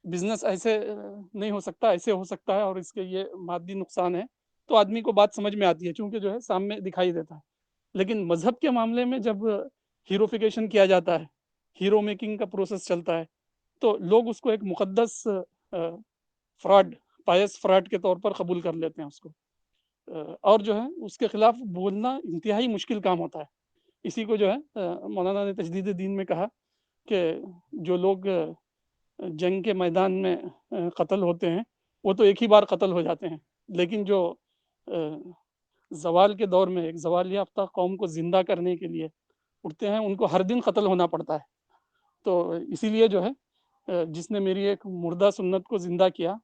بزنس ایسے نہیں ہو سکتا، ایسے ہو سکتا ہے اور اس کے یہ مادی نقصان ہے. تو آدمی کو بات سمجھ میں آتی ہے چونکہ جو ہے سامنے دکھائی دیتا ہے. لیکن مذہب کے معاملے میں جب ہیروفیکیشن کیا جاتا ہے، ہیرو میکنگ کا پروسیس چلتا ہے، تو لوگ اس کو ایک مقدس فراڈ، پائس فراڈ کے طور پر قبول کر لیتے ہیں اس کو. اور جو ہے اس کے خلاف بولنا انتہائی مشکل کام ہوتا ہے. اسی کو جو ہے مولانا نے تجدید دین میں کہا کہ جو لوگ جنگ کے میدان میں قتل ہوتے ہیں وہ تو ایک ہی بار قتل ہو جاتے ہیں، لیکن جو زوال کے دور میں ایک زوال یافتہ قوم کو زندہ کرنے کے لیے اٹھتے ہیں ان کو ہر دن قتل ہونا پڑتا ہے. تو اسی لیے جو ہے جس نے میری ایک مردہ سنت کو زندہ کیا،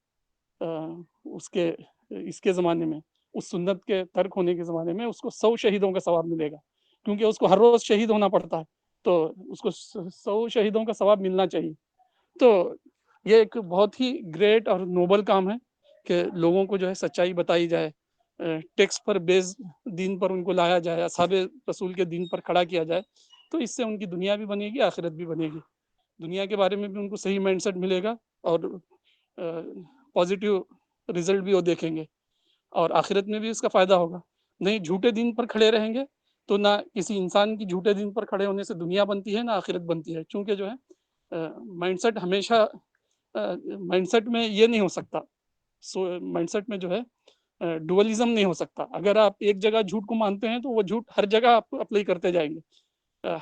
اس کے زمانے میں، اس سنت کے ترک ہونے کے زمانے میں اس کو 100 شہیدوں کا ثواب ملے گا، کیونکہ اس کو ہر روز شہید ہونا پڑتا ہے، تو اس کو 100 شہیدوں کا ثواب ملنا چاہیے۔ تو یہ ایک بہت ہی گریٹ اور نوبل کام ہے کہ لوگوں کو جو ہے سچائی بتائی جائے، ٹیکسٹ پر بیس دین پر ان کو لایا جائے، اصحاب رسول کے دین پر کھڑا کیا جائے، تو اس سے ان کی دنیا بھی بنے گی، آخرت بھی بنے گی، دنیا کے بارے میں بھی ان کو صحیح مائنڈ سیٹ ملے گا اور پازیٹیو رزلٹ بھی وہ دیکھیں گے، اور آخرت میں بھی اس کا فائدہ ہوگا۔ نہیں جھوٹے دین پر کھڑے رہیں گے تو نہ کسی انسان کی جھوٹے دین پر کھڑے ہونے سے دنیا بنتی ہے، نہ آخرت بنتی ہے، چونکہ جو ہے مائنڈ سیٹ ہمیشہ مائنڈ سیٹ میں یہ نہیں ہو سکتا، مائنڈ سیٹ میں جو ہے ڈوئلزم نہیں ہو سکتا۔ اگر آپ ایک جگہ جھوٹ کو مانتے ہیں تو وہ جھوٹ ہر جگہ آپ اپلائی کرتے جائیں گے،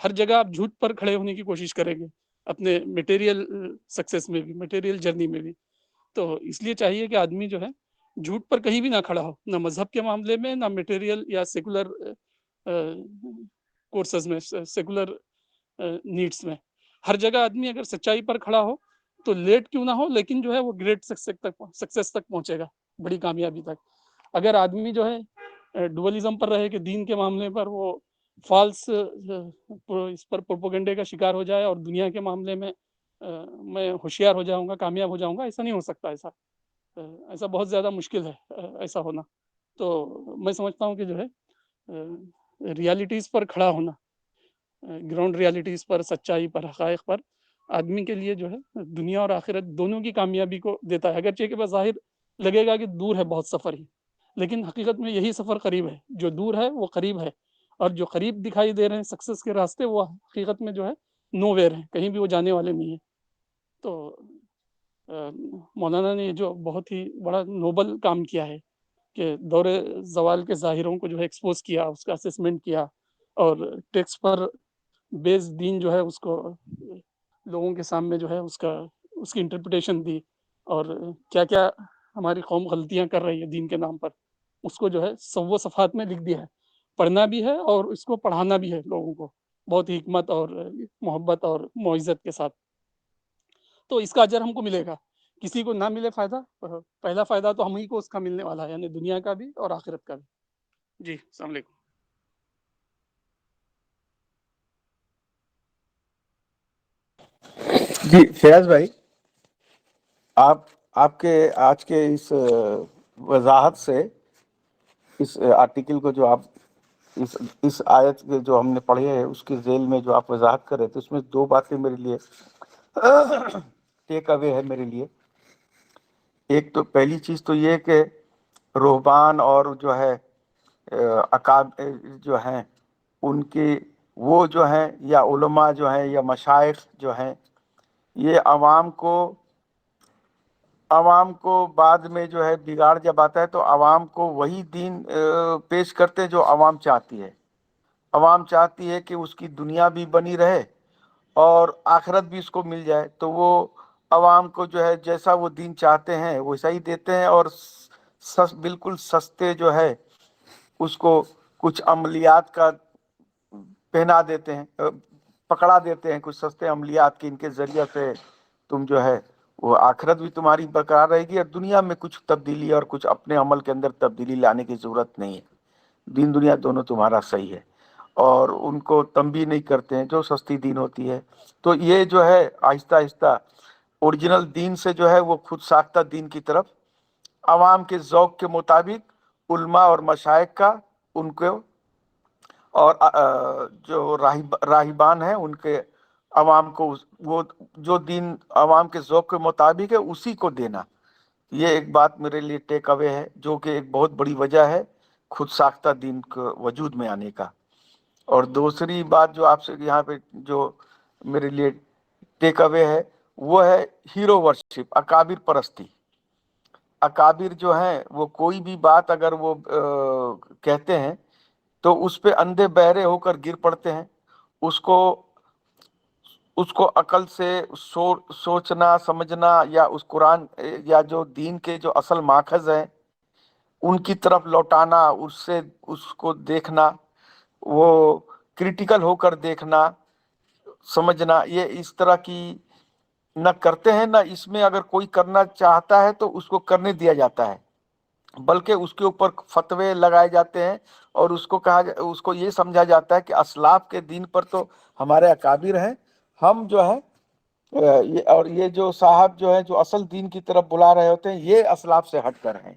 ہر جگہ آپ جھوٹ پر کھڑے ہونے کی کوشش کریں گے، اپنے میٹیریل سکسیس میں بھی، میٹیریل جرنی میں بھی۔ تو اس لیے چاہیے کہ آدمی جو ہے جھوٹ پر کہیں بھی نہ کھڑا ہو، نہ مذہب کے معاملے میں، نہ میٹیریل یا سیکولر کورسز میں، سیکولر نیڈس میں۔ ہر جگہ آدمی اگر سچائی پر کھڑا ہو تو لیٹ کیوں نہ ہو، لیکن جو ہے وہ گریٹ سکسیس تک پہنچے گا، بڑی کامیابی تک۔ اگر آدمی جو ہے ڈوئلزم پر رہے کہ دین کے معاملے پر وہ فالس اس پر پروپیگنڈے کا شکار ہو جائے اور دنیا کے معاملے میں میں ہوشیار ہو جاؤں گا، کامیاب ہو جاؤں گا، ایسا نہیں ہو سکتا، ایسا بہت زیادہ مشکل ہے ایسا ہونا۔ تو میں سمجھتا ہوں کہ جو ہے ریالٹیز پر کھڑا ہونا، گراؤنڈ ریالٹیز پر، سچائی پر، حقائق پر، آدمی کے لیے جو ہے دنیا اور آخرت دونوں کی کامیابی کو دیتا ہے۔ اگرچہ کہ بظاہر لگے گا کہ دور ہے بہت سفر ہی، لیکن حقیقت میں یہی سفر قریب ہے، جو دور ہے وہ قریب ہے، اور جو قریب دکھائی دے رہے ہیں سکسیس کے راستے، وہ حقیقت میں جو ہے نو ویئر ہیں، کہیں بھی وہ جانے والے نہیں ہیں۔ تو مولانا نے جو بہت ہی بڑا نوبل کام کیا ہے کہ دور زوال کے ظاہروں کو جو ہے ایکسپوز کیا، اس کا اسسمنٹ کیا، اور ٹیکسٹ پر بیس دین جو ہے اس کو لوگوں کے سامنے جو ہے اس کی انٹرپریٹیشن دی، اور کیا کیا ہماری قوم غلطیاں کر رہی ہے دین کے نام پر، اس کو جو ہے 100 صفحات میں لکھ دیا ہے۔ پڑھنا بھی ہے اور اس کو پڑھانا بھی ہے لوگوں کو، بہت ہی حکمت اور محبت اور معزت کے ساتھ۔ تو اس کا اجر ہم کو ملے گا، کسی کو نہ ملے فائدہ، پہلا فائدہ تو ہم ہی کو اس کا ملنے والا ہے، یعنی دنیا کا بھی اور آخرت کا بھی۔ جی السلام علیکم۔ جی فیاض بھائی، آپ کے آج کے اس وضاحت سے، اس آرٹیکل کو جو آپ اس آیت کے جو ہم نے پڑھے ہے اس کے ذیل میں جو آپ وضاحت کر رہے تھے، اس میں دو باتیں میرے لیے ٹیک اوے ہے میرے لیے۔ ایک تو پہلی چیز تو یہ کہ رہبان اور جو ہے جو ہیں ان کے وہ جو ہیں، یا علماء جو ہیں، یا مشائخ جو ہیں، یہ عوام کو بعد میں جو ہے بگاڑ جب آتا ہے تو عوام کو وہی دین پیش کرتے جو عوام چاہتی ہے۔ عوام چاہتی ہے کہ اس کی دنیا بھی بنی رہے اور آخرت بھی اس کو مل جائے، تو وہ عوام کو جو ہے جیسا وہ دین چاہتے ہیں ویسا ہی دیتے ہیں، اور بالکل سستے جو ہے اس کو کچھ عملیات کا پہنا دیتے ہیں، پکڑا دیتے ہیں کچھ سستے عملیات کے، ان کے ذریعے سے تم جو ہے وہ آخرت بھی تمہاری برقرار رہے گی، اور دنیا میں کچھ تبدیلی اور کچھ اپنے عمل کے اندر تبدیلی لانے کی ضرورت نہیں ہے، دین دنیا دونوں تمہارا صحیح ہے، اور ان کو تنبیہ نہیں کرتے ہیں جو سستی دین ہوتی ہے۔ تو یہ جو ہے آہستہ آہستہ اوریجنل دین سے جو ہے وہ خود ساختہ دین کی طرف، عوام کے ذوق کے مطابق علماء اور مشائخ کا، ان کو، اور جو راہبان ہیں ان کے، عوام کو وہ جو دین عوام کے ذوق کے مطابق ہے اسی کو دینا، یہ ایک بات میرے لیے ٹیک اوے ہے، جو کہ ایک بہت بڑی وجہ ہے خود ساختہ دین کو وجود میں آنے کا۔ اور دوسری بات جو آپ سے یہاں پہ جو میرے لیے ٹیک اوے ہے، وہ ہے ہیرو ورشپ، اکابر پرستی۔ اکابر جو ہیں وہ کوئی بھی بات اگر وہ کہتے ہیں تو اس پہ اندھے بہرے ہو کر گر پڑتے ہیں، اس کو عقل سے سوچنا سمجھنا، یا اس قرآن یا جو دین کے جو اصل ماخذ ہیں ان کی طرف لوٹانا، اس کو دیکھنا، وہ کریٹیکل ہو کر دیکھنا، سمجھنا، یہ اس طرح کی نہ کرتے ہیں، نہ اس میں اگر کوئی کرنا چاہتا ہے تو اس کو کرنے دیا جاتا ہے، بلکہ اس کے اوپر فتوے لگائے جاتے ہیں، اور اس کو اس کو یہ سمجھا جاتا ہے کہ اسلاف کے دین پر تو ہمارے اکابر ہیں، ہم جو ہے اور یہ جو صاحب جو ہے جو اصل دین کی طرف بلا رہے ہوتے ہیں یہ اسلاف سے ہٹ کر ہیں۔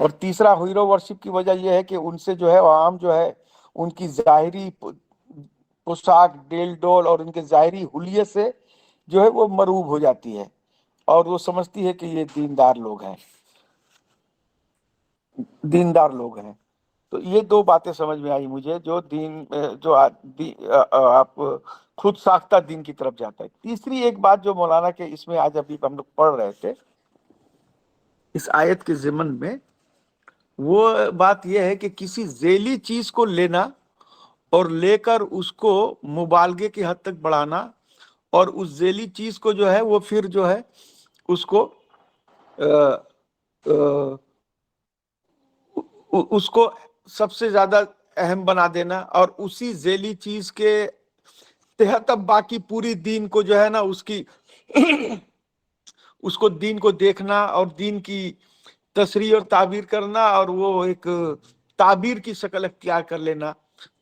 اور تیسرا ہیرو ورشپ کی وجہ یہ ہے کہ ان سے جو ہے عوام جو ہے ان کی ظاہری پوشاک ڈیل ڈول اور ان کے ظاہری حلیے سے جو ہے وہ مرعوب ہو جاتی ہے، اور وہ سمجھتی ہے کہ یہ دیندار لوگ ہیں، دیندار لوگ ہیں۔ تو یہ دو باتیں سمجھ میں آئی مجھے، جو دین جو آپ خود ساختہ دین کی طرف جاتا ہے۔ تیسری ایک بات جو مولانا کے اس میں آج ابھی ہم لوگ پڑھ رہے تھے اس آیت کے ضمن میں، وہ بات یہ ہے کہ کسی ذیلی چیز کو لینا اور لے کر اس کو مبالغے کی حد تک بڑھانا، اور اس ذیلی چیز کو جو ہے وہ پھر جو ہے اس کو اس کو سب سے زیادہ اہم بنا دینا، اور اسی ذیلی چیز کے تحت اب باقی پوری دین کو جو ہے نا اس کو دین کو دیکھنا اور دین کی تشریح اور تعبیر کرنا، اور وہ ایک تعبیر کی شکل اختیار کر لینا۔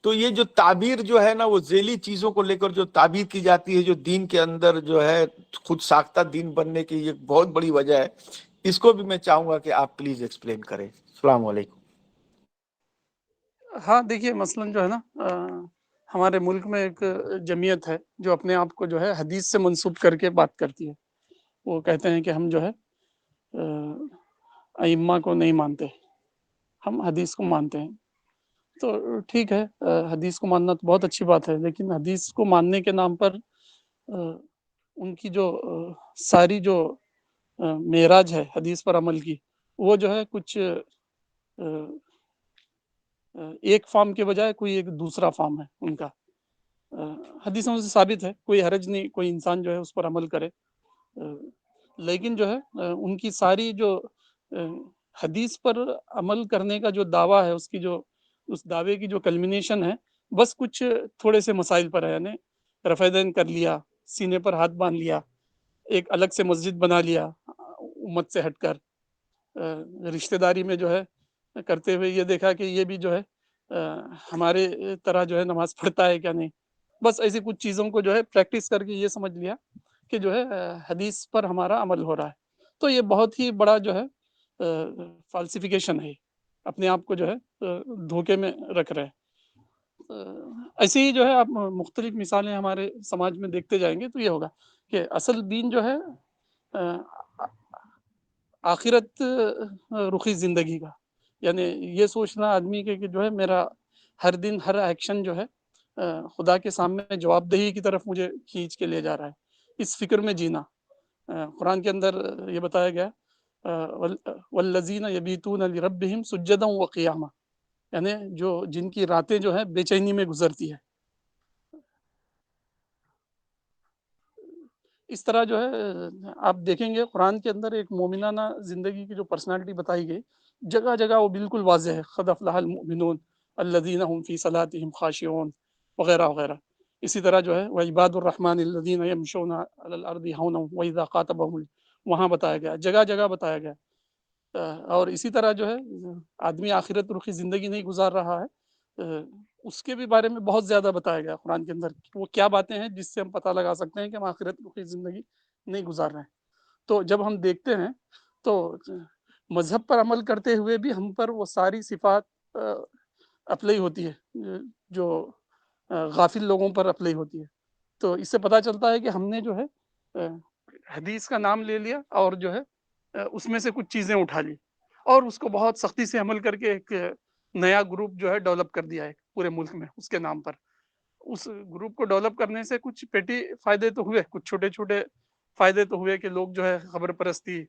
تو یہ جو تعبیر جو ہے نا وہ ذیلی چیزوں کو لے کر جو تعبیر کی جاتی ہے، جو دین کے اندر جو ہے خود ساختہ دین بننے کی یہ بہت بڑی وجہ ہے، اس کو بھی میں چاہوں گا کہ آپ پلیز ایکسپلین کریں۔ السلام علیکم۔ ہاں دیکھیے مثلاً جو ہے نا ہمارے ملک میں ایک جمعیت ہے جو اپنے آپ کو جو ہے حدیث سے منسوب کر کے بات کرتی ہے۔ وہ کہتے ہیں کہ ہم جو ہے ائمہ کو نہیں مانتے، ہم حدیث کو مانتے ہیں۔ تو ٹھیک ہے، حدیث کو ماننا تو بہت اچھی بات ہے، لیکن حدیث کو ماننے کے نام پر ان کی جو ساری جو معراج ہے حدیث پر عمل کی، وہ جو ہے کچھ ایک فارم کے بجائے کوئی ایک دوسرا فارم ہے ان کا۔ حدیثوں سے ثابت ہے، کوئی حرج نہیں، کوئی انسان جو ہے اس پر عمل کرے، لیکن جو ہے ان کی ساری جو حدیث پر عمل کرنے کا جو دعویٰ ہے، اس کی جو اس دعوے کی جو کلمینیشن ہے، بس کچھ تھوڑے سے مسائل پر ہے، یعنی رفع دین کر لیا، سینے پر ہاتھ باندھ لیا، ایک الگ سے مسجد بنا لیا امت سے ہٹ کر، رشتہ داری میں جو ہے کرتے ہوئے یہ دیکھا کہ یہ بھی جو ہے ہمارے طرح جو ہے نماز پڑھتا ہے کیا نہیں، بس ایسی کچھ چیزوں کو جو ہے پریکٹس کر کے یہ سمجھ لیا کہ جو ہے حدیث پر ہمارا عمل ہو رہا ہے۔ تو یہ بہت ہی بڑا جو ہے فالسیفیکیشن ہے، اپنے آپ کو جو ہے دھوکے میں رکھ رہے ہیں۔ ایسے ہی جو ہے آپ مختلف مثالیں ہمارے سماج میں دیکھتے جائیں گے تو یہ ہوگا کہ اصل دین جو ہے آخرت رخی زندگی کا، یعنی یہ سوچنا آدمی کے کہ جو ہے میرا ہر دن ہر ایکشن جو ہے خدا کے سامنے جواب دہی کی طرف مجھے کھینچ کے لے جا رہا ہے، اس فکر میں جینا۔ قرآن کے اندر یہ بتایا گیا والذین یبیتون لربہم سجدا وقیاما، یعنی جن کی راتیں جو ہیں بے چینی میں گزرتی ہے۔ اس طرح جو ہے آپ دیکھیں گے قرآن کے اندر ایک مومنانہ زندگی کی جو پرسنالٹی بتائی گئی، جگہ جگہ وہ بالکل واضح ہے، قد افلح المؤمنون الذین هم فی صلاتهم خاشعون وغیرہ وغیرہ۔ اسی طرح جو ہے وعباد الرحمن الذین یمشون علی الارض ہونا واذا خاطبهم، وہاں بتایا گیا، جگہ جگہ بتایا گیا۔ اور اسی طرح جو ہے آدمی آخرت رخی زندگی نہیں گزار رہا ہے، اس کے بھی بارے میں بہت زیادہ بتایا گیا قرآن کے اندر، وہ کیا باتیں ہیں جس سے ہم پتہ لگا سکتے ہیں کہ ہم آخرت رخی زندگی نہیں گزار رہے ہیں۔ تو جب ہم دیکھتے ہیں تو مذہب پر عمل کرتے ہوئے بھی ہم پر وہ ساری صفات اپلائی ہوتی ہے جو غافل لوگوں پر اپلائی ہوتی ہے۔ تو اس سے پتہ چلتا ہے کہ ہم نے جو ہے حدیث کا نام لے لیا اور جو ہے اس میں سے کچھ چیزیں اٹھا لی اور اس کو بہت سختی سے عمل کر کے ایک نیا گروپ جو ہے ڈیولپ کر دیا ہے پورے ملک میں اس کے نام پر۔ اس گروپ کو ڈیولپ کرنے سے کچھ پیٹی فائدے تو ہوئے، کچھ چھوٹے چھوٹے فائدے تو ہوئے کہ لوگ جو ہے خبر پرستی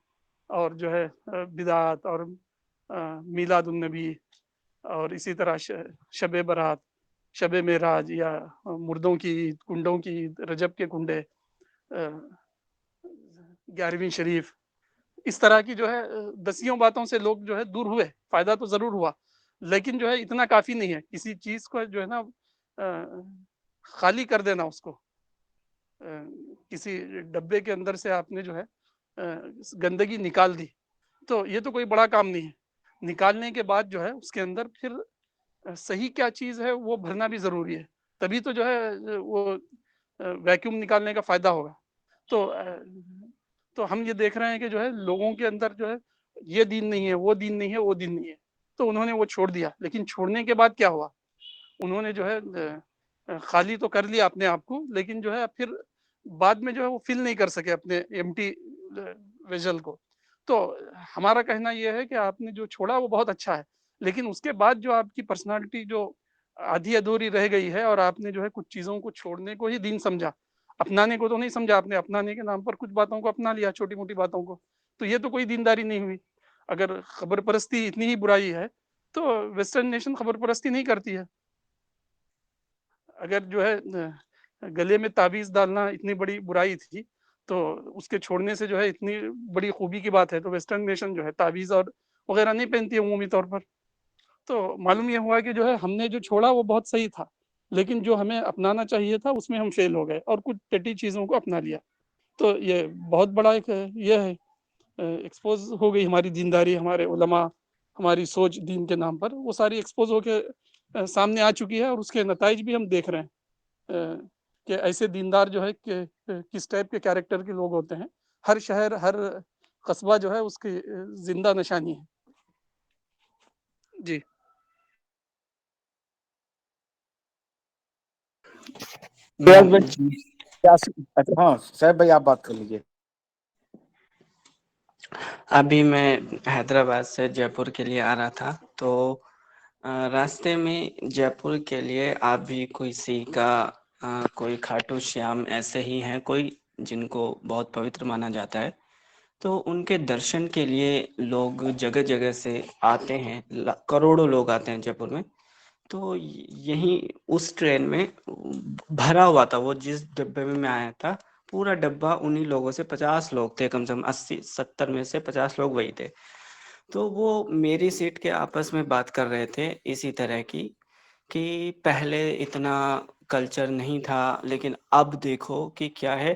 اور جو ہے بدعات اور میلاد النبی اور اسی طرح شب برات، شب معراج یا مردوں کی عید، کنڈوں کی عید، رجب کے کنڈے، 11ویں شریف، اس طرح کی جو ہے دسیوں باتوں سے لوگ جو ہے دور ہوئے، فائدہ تو ضرور ہوا، لیکن جو ہے اتنا کافی نہیں ہے۔ کسی چیز کو جو ہے نا خالی کر دینا اس کو، کسی ڈبے کے اندر سے آپ نے جو ہے گندگی نکال دی، تو یہ تو کوئی بڑا کام نہیں ہے. نکالنے کے بعد جو ہے اس کے اندر پھر صحیح کیا چیز ہے وہ بھرنا بھی ضروری ہے، تبھی تو جو ہے وہ ویکیوم نکالنے کا فائدہ ہوگا. تو ہم یہ دیکھ رہے ہیں کہ جو ہے لوگوں کے اندر جو ہے یہ دین نہیں ہے، وہ دین نہیں ہے، وہ دین نہیں ہے، تو انہوں نے وہ چھوڑ دیا. لیکن چھوڑنے کے بعد کیا ہوا؟ انہوں نے جو ہے خالی تو کر لیا اپنے آپ کو، لیکن جو ہے پھر بعد میں جو ہے وہ فل نہیں کر سکے اپنے ایمٹی ویژل کو. تو ہمارا کہنا یہ ہے کہ آپ نے جو چھوڑا وہ بہت اچھا ہے، لیکن اس کے بعد جو آپ کی پرسنالٹی جو آدھی ادھوری رہ گئی ہے، اور آپ نے جو ہے کچھ چیزوں کو چھوڑنے کو ہی دین سمجھا، اپنانے کو تو نہیں سمجھا. آپ نے اپنانے کے نام پر کچھ باتوں کو اپنا لیا، چھوٹی موٹی باتوں کو، تو یہ تو کوئی دینداری نہیں ہوئی. اگر خبر پرستی اتنی ہی برائی ہے تو ویسٹرن نیشن خبر پرستی نہیں کرتی ہے. اگر جو ہے گلے میں تعویذ ڈالنا اتنی بڑی برائی تھی تو اس کے چھوڑنے سے جو ہے اتنی بڑی خوبی کی بات ہے. تو ویسٹرن نیشن جو ہے تعویذ اور وغیرہ نہیں پہنتی ہے عمومی طور پر. تو معلوم یہ ہوا کہ جو ہے ہم نے جو چھوڑا وہ بہت صحیح تھا، لیکن جو ہمیں اپنانا چاہیے تھا اس میں ہم فیل ہو گئے اور کچھ ٹٹی چیزوں کو اپنا لیا. تو یہ بہت بڑا ایک یہ ہے، ایکسپوز ہو گئی ہماری دینداری، ہمارے علماء، ہماری سوچ دین کے نام پر وہ ساری ایکسپوز ہو کے سامنے آ چکی ہے. اور اس کے نتائج بھی ہم دیکھ رہے ہیں کہ ایسے دیندار جو ہے کہ کس ٹائپ کے کیریکٹر کے لوگ ہوتے ہیں. ہر شہر، ہر قصبہ جو ہے اس کی زندہ نشانی ہے. جی فیاض بھائی جی ہاں صاحب بھائی آپ بات کر لیجیے. ابھی میں حیدرآباد سے جے پور کے لیے آ رہا تھا، تو راستے میں جے پور کے لیے آپ بھی کوئی کا کوئی کھاٹو شیام ایسے ہی ہیں کوئی جن کو بہت پوتر مانا جاتا ہے، تو ان کے درشن کے لیے لوگ جگہ جگہ سے آتے ہیں، کروڑوں لوگ آتے ہیں جے پور میں. تو یہیں اس ٹرین میں بھرا ہوا تھا، وہ جس ڈبے میں آیا تھا پورا ڈبہ انہی لوگوں سے 50 لوگ تھے، کم سے کم 80-70 میں سے 50 لوگ وہی تھے. تو وہ میری سیٹ کے آپس میں بات کر رہے تھے اسی طرح کی کہ پہلے اتنا کلچر نہیں تھا، لیکن اب دیکھو کہ کیا ہے،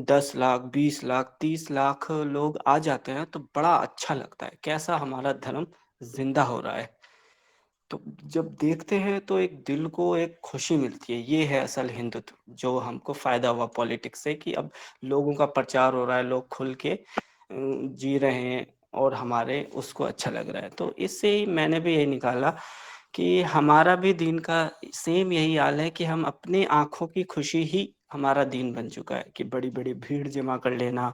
10 لاکھ 20 لاکھ 30 لاکھ لوگ آ جاتے ہیں تو بڑا اچھا لگتا ہے، کیسا ہمارا دھرم زندہ ہو رہا ہے. تو جب دیکھتے ہیں تو ایک دل کو ایک خوشی ملتی ہے. یہ ہے اصل ہندوتو، جو ہم کو فائدہ ہوا پالیٹکس سے، کہ اب لوگوں کا پرچار ہو رہا ہے، لوگ کھل کے جی رہے ہیں اور ہمارے اس کو اچھا لگ رہا ہے. تو اس سے ہی میں نے بھی یہی نکالا کہ ہمارا بھی دین کا سیم یہی حال ہے کہ ہم اپنی آنکھوں کی خوشی ہی ہمارا دین بن چکا ہے. کہ بڑی بڑی بھیڑ جمع کر لینا،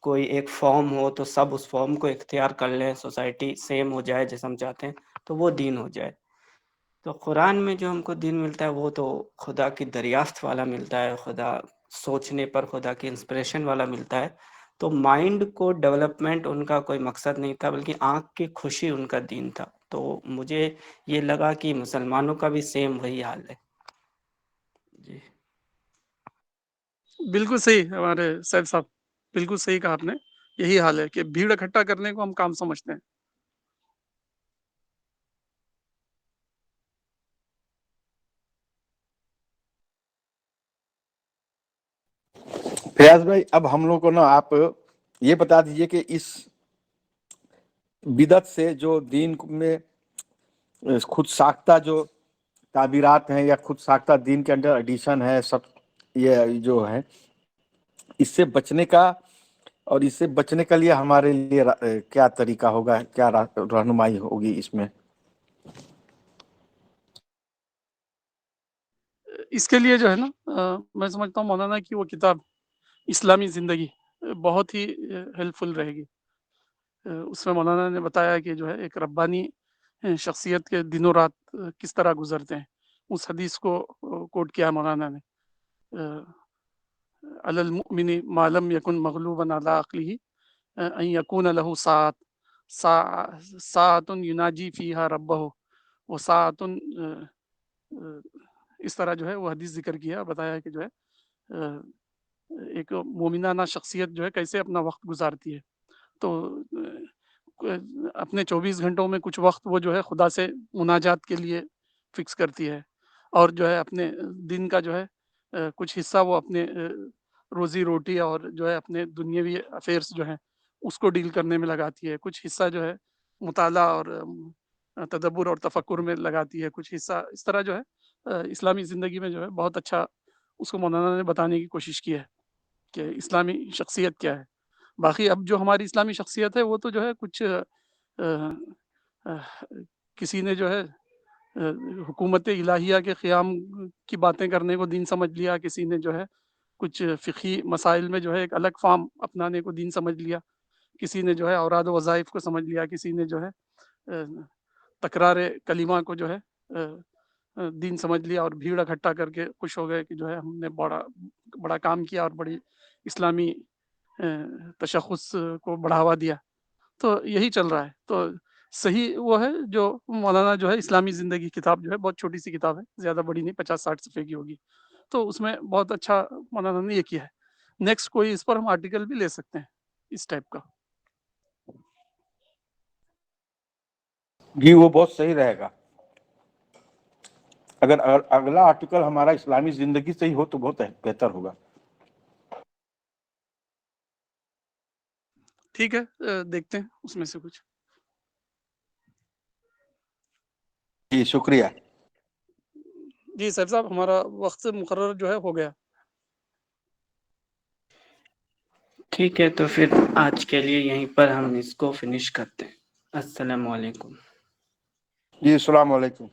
کوئی ایک فارم ہو تو سب اس فارم کو اختیار کر لیں، سوسائٹی سیم ہو جائے جیسے ہم چاہتے ہیں، تو وہ دین ہو جائے. تو قرآن میں جو ہم کو دین ملتا ہے وہ تو خدا کی دریافت والا ملتا ہے، خدا سوچنے پر خدا کی انسپریشن والا ملتا ہے. تو مائنڈ کو ڈیولپمنٹ ان کا کوئی مقصد نہیں تھا، بلکہ آنکھ کی خوشی ان کا دین تھا. تو مجھے یہ لگا کہ مسلمانوں کا بھی سیم وہی حال ہے. جی بالکل صحیح ہمارے صاحب صاحب، بالکل صحیح کہا آپ نے. یہی حال ہے کہ بھیڑ اکٹھا کرنے کو ہم کام سمجھتے ہیں. فیاض بھائی اب ہم لوگ کو نا آپ یہ بتا دیجئے کہ اس بدعت سے جو دین میں خود ساختہ جو تعبیرات ہیں یا خود ساختہ دین کے انڈر ایڈیشن ہے، سب یہ جو ہے، اس سے بچنے کا اور اس سے بچنے کے لیے ہمارے لیے کیا طریقہ ہوگا، کیا رہنمائی ہوگی اس میں؟ اس کے لیے جو ہے نا میں سمجھتا ہوں مولانا کی وہ کتاب اسلامی زندگی بہت ہی ہیلپ فل رہے گی. اس میں مولانا نے بتایا کہ جو ہے ایک ربانی شخصیت کے دن و رات کس طرح گزرتے ہیں. اس حدیث کو کوٹ کیا مولانا نے، علی المؤمن ما لم یکن مغلوبا علی عقلہ ان یکون له ساعۃ یناجی فیہا ربہ وساعۃ، اس طرح جو ہے وہ حدیث ذکر کیا، بتایا کہ جو ہے ایک مومنانہ شخصیت جو ہے کیسے اپنا وقت گزارتی ہے. تو اپنے 24 گھنٹوں میں کچھ وقت وہ جو ہے خدا سے مناجات کے لیے فکس کرتی ہے، اور جو ہے اپنے دن کا جو ہے کچھ حصہ وہ اپنے روزی روٹی اور جو ہے اپنے دنیاوی افیئرس جو ہیں اس کو ڈیل کرنے میں لگاتی ہے، کچھ حصہ جو ہے مطالعہ اور تدبر اور تفکر میں لگاتی ہے، کچھ حصہ اس طرح جو ہے اسلامی زندگی میں جو ہے بہت اچھا اس کو مولانا نے بتانے کی کوشش کی ہے کہ اسلامی شخصیت کیا ہے۔ باقی اب جو ہماری اسلامی شخصیت ہے وہ تو جو ہے کچھ کسی نے جو ہے حکومت الہیہ کے قیام کی باتیں کرنے کو دین سمجھ لیا، کسی نے جو ہے کچھ فقہی مسائل میں جو ہے ایک الگ فارم اپنانے کو دین سمجھ لیا، کسی نے جو ہے اوراد و وظائف کو سمجھ لیا، کسی نے جو ہے تکرار کلمہ کو جو ہے دین سمجھ لیا اور بھیڑ اکٹھا کر کے خوش ہو گئے کہ جو ہے ہم نے بڑا کام کیا اور بڑی اسلامی تشخص کو بڑھاوا دیا۔ تو یہی چل رہا ہے۔ تو صحیح وہ ہے جو مولانا جو ہے اسلامی زندگی کتاب جو ہے بہت چھوٹی سی کتاب ہے، زیادہ بڑی نہیں، 50-60 صفحے کی ہوگی، تو اس میں بہت اچھا مولانا نے یہ کیا ہے۔ نیکسٹ کوئی اس پر ہم آرٹیکل بھی لے سکتے ہیں اس ٹائپ کا۔ جی وہ بہت صحیح رہے گا، اگر اگلا آرٹیکل ہمارا اسلامی زندگی سے ہی ہو تو بہت بہتر ہوگا۔ ٹھیک ہے، دیکھتے ہیں اس میں سے کچھ۔ جی شکریہ۔ جی سر صاحب، ہمارا وقت مقرر جو ہے ہو گیا۔ ٹھیک ہے، تو پھر آج کے لیے یہیں پر ہم اس کو فنش کرتے ہیں۔ السلام علیکم۔ جی السلام علیکم۔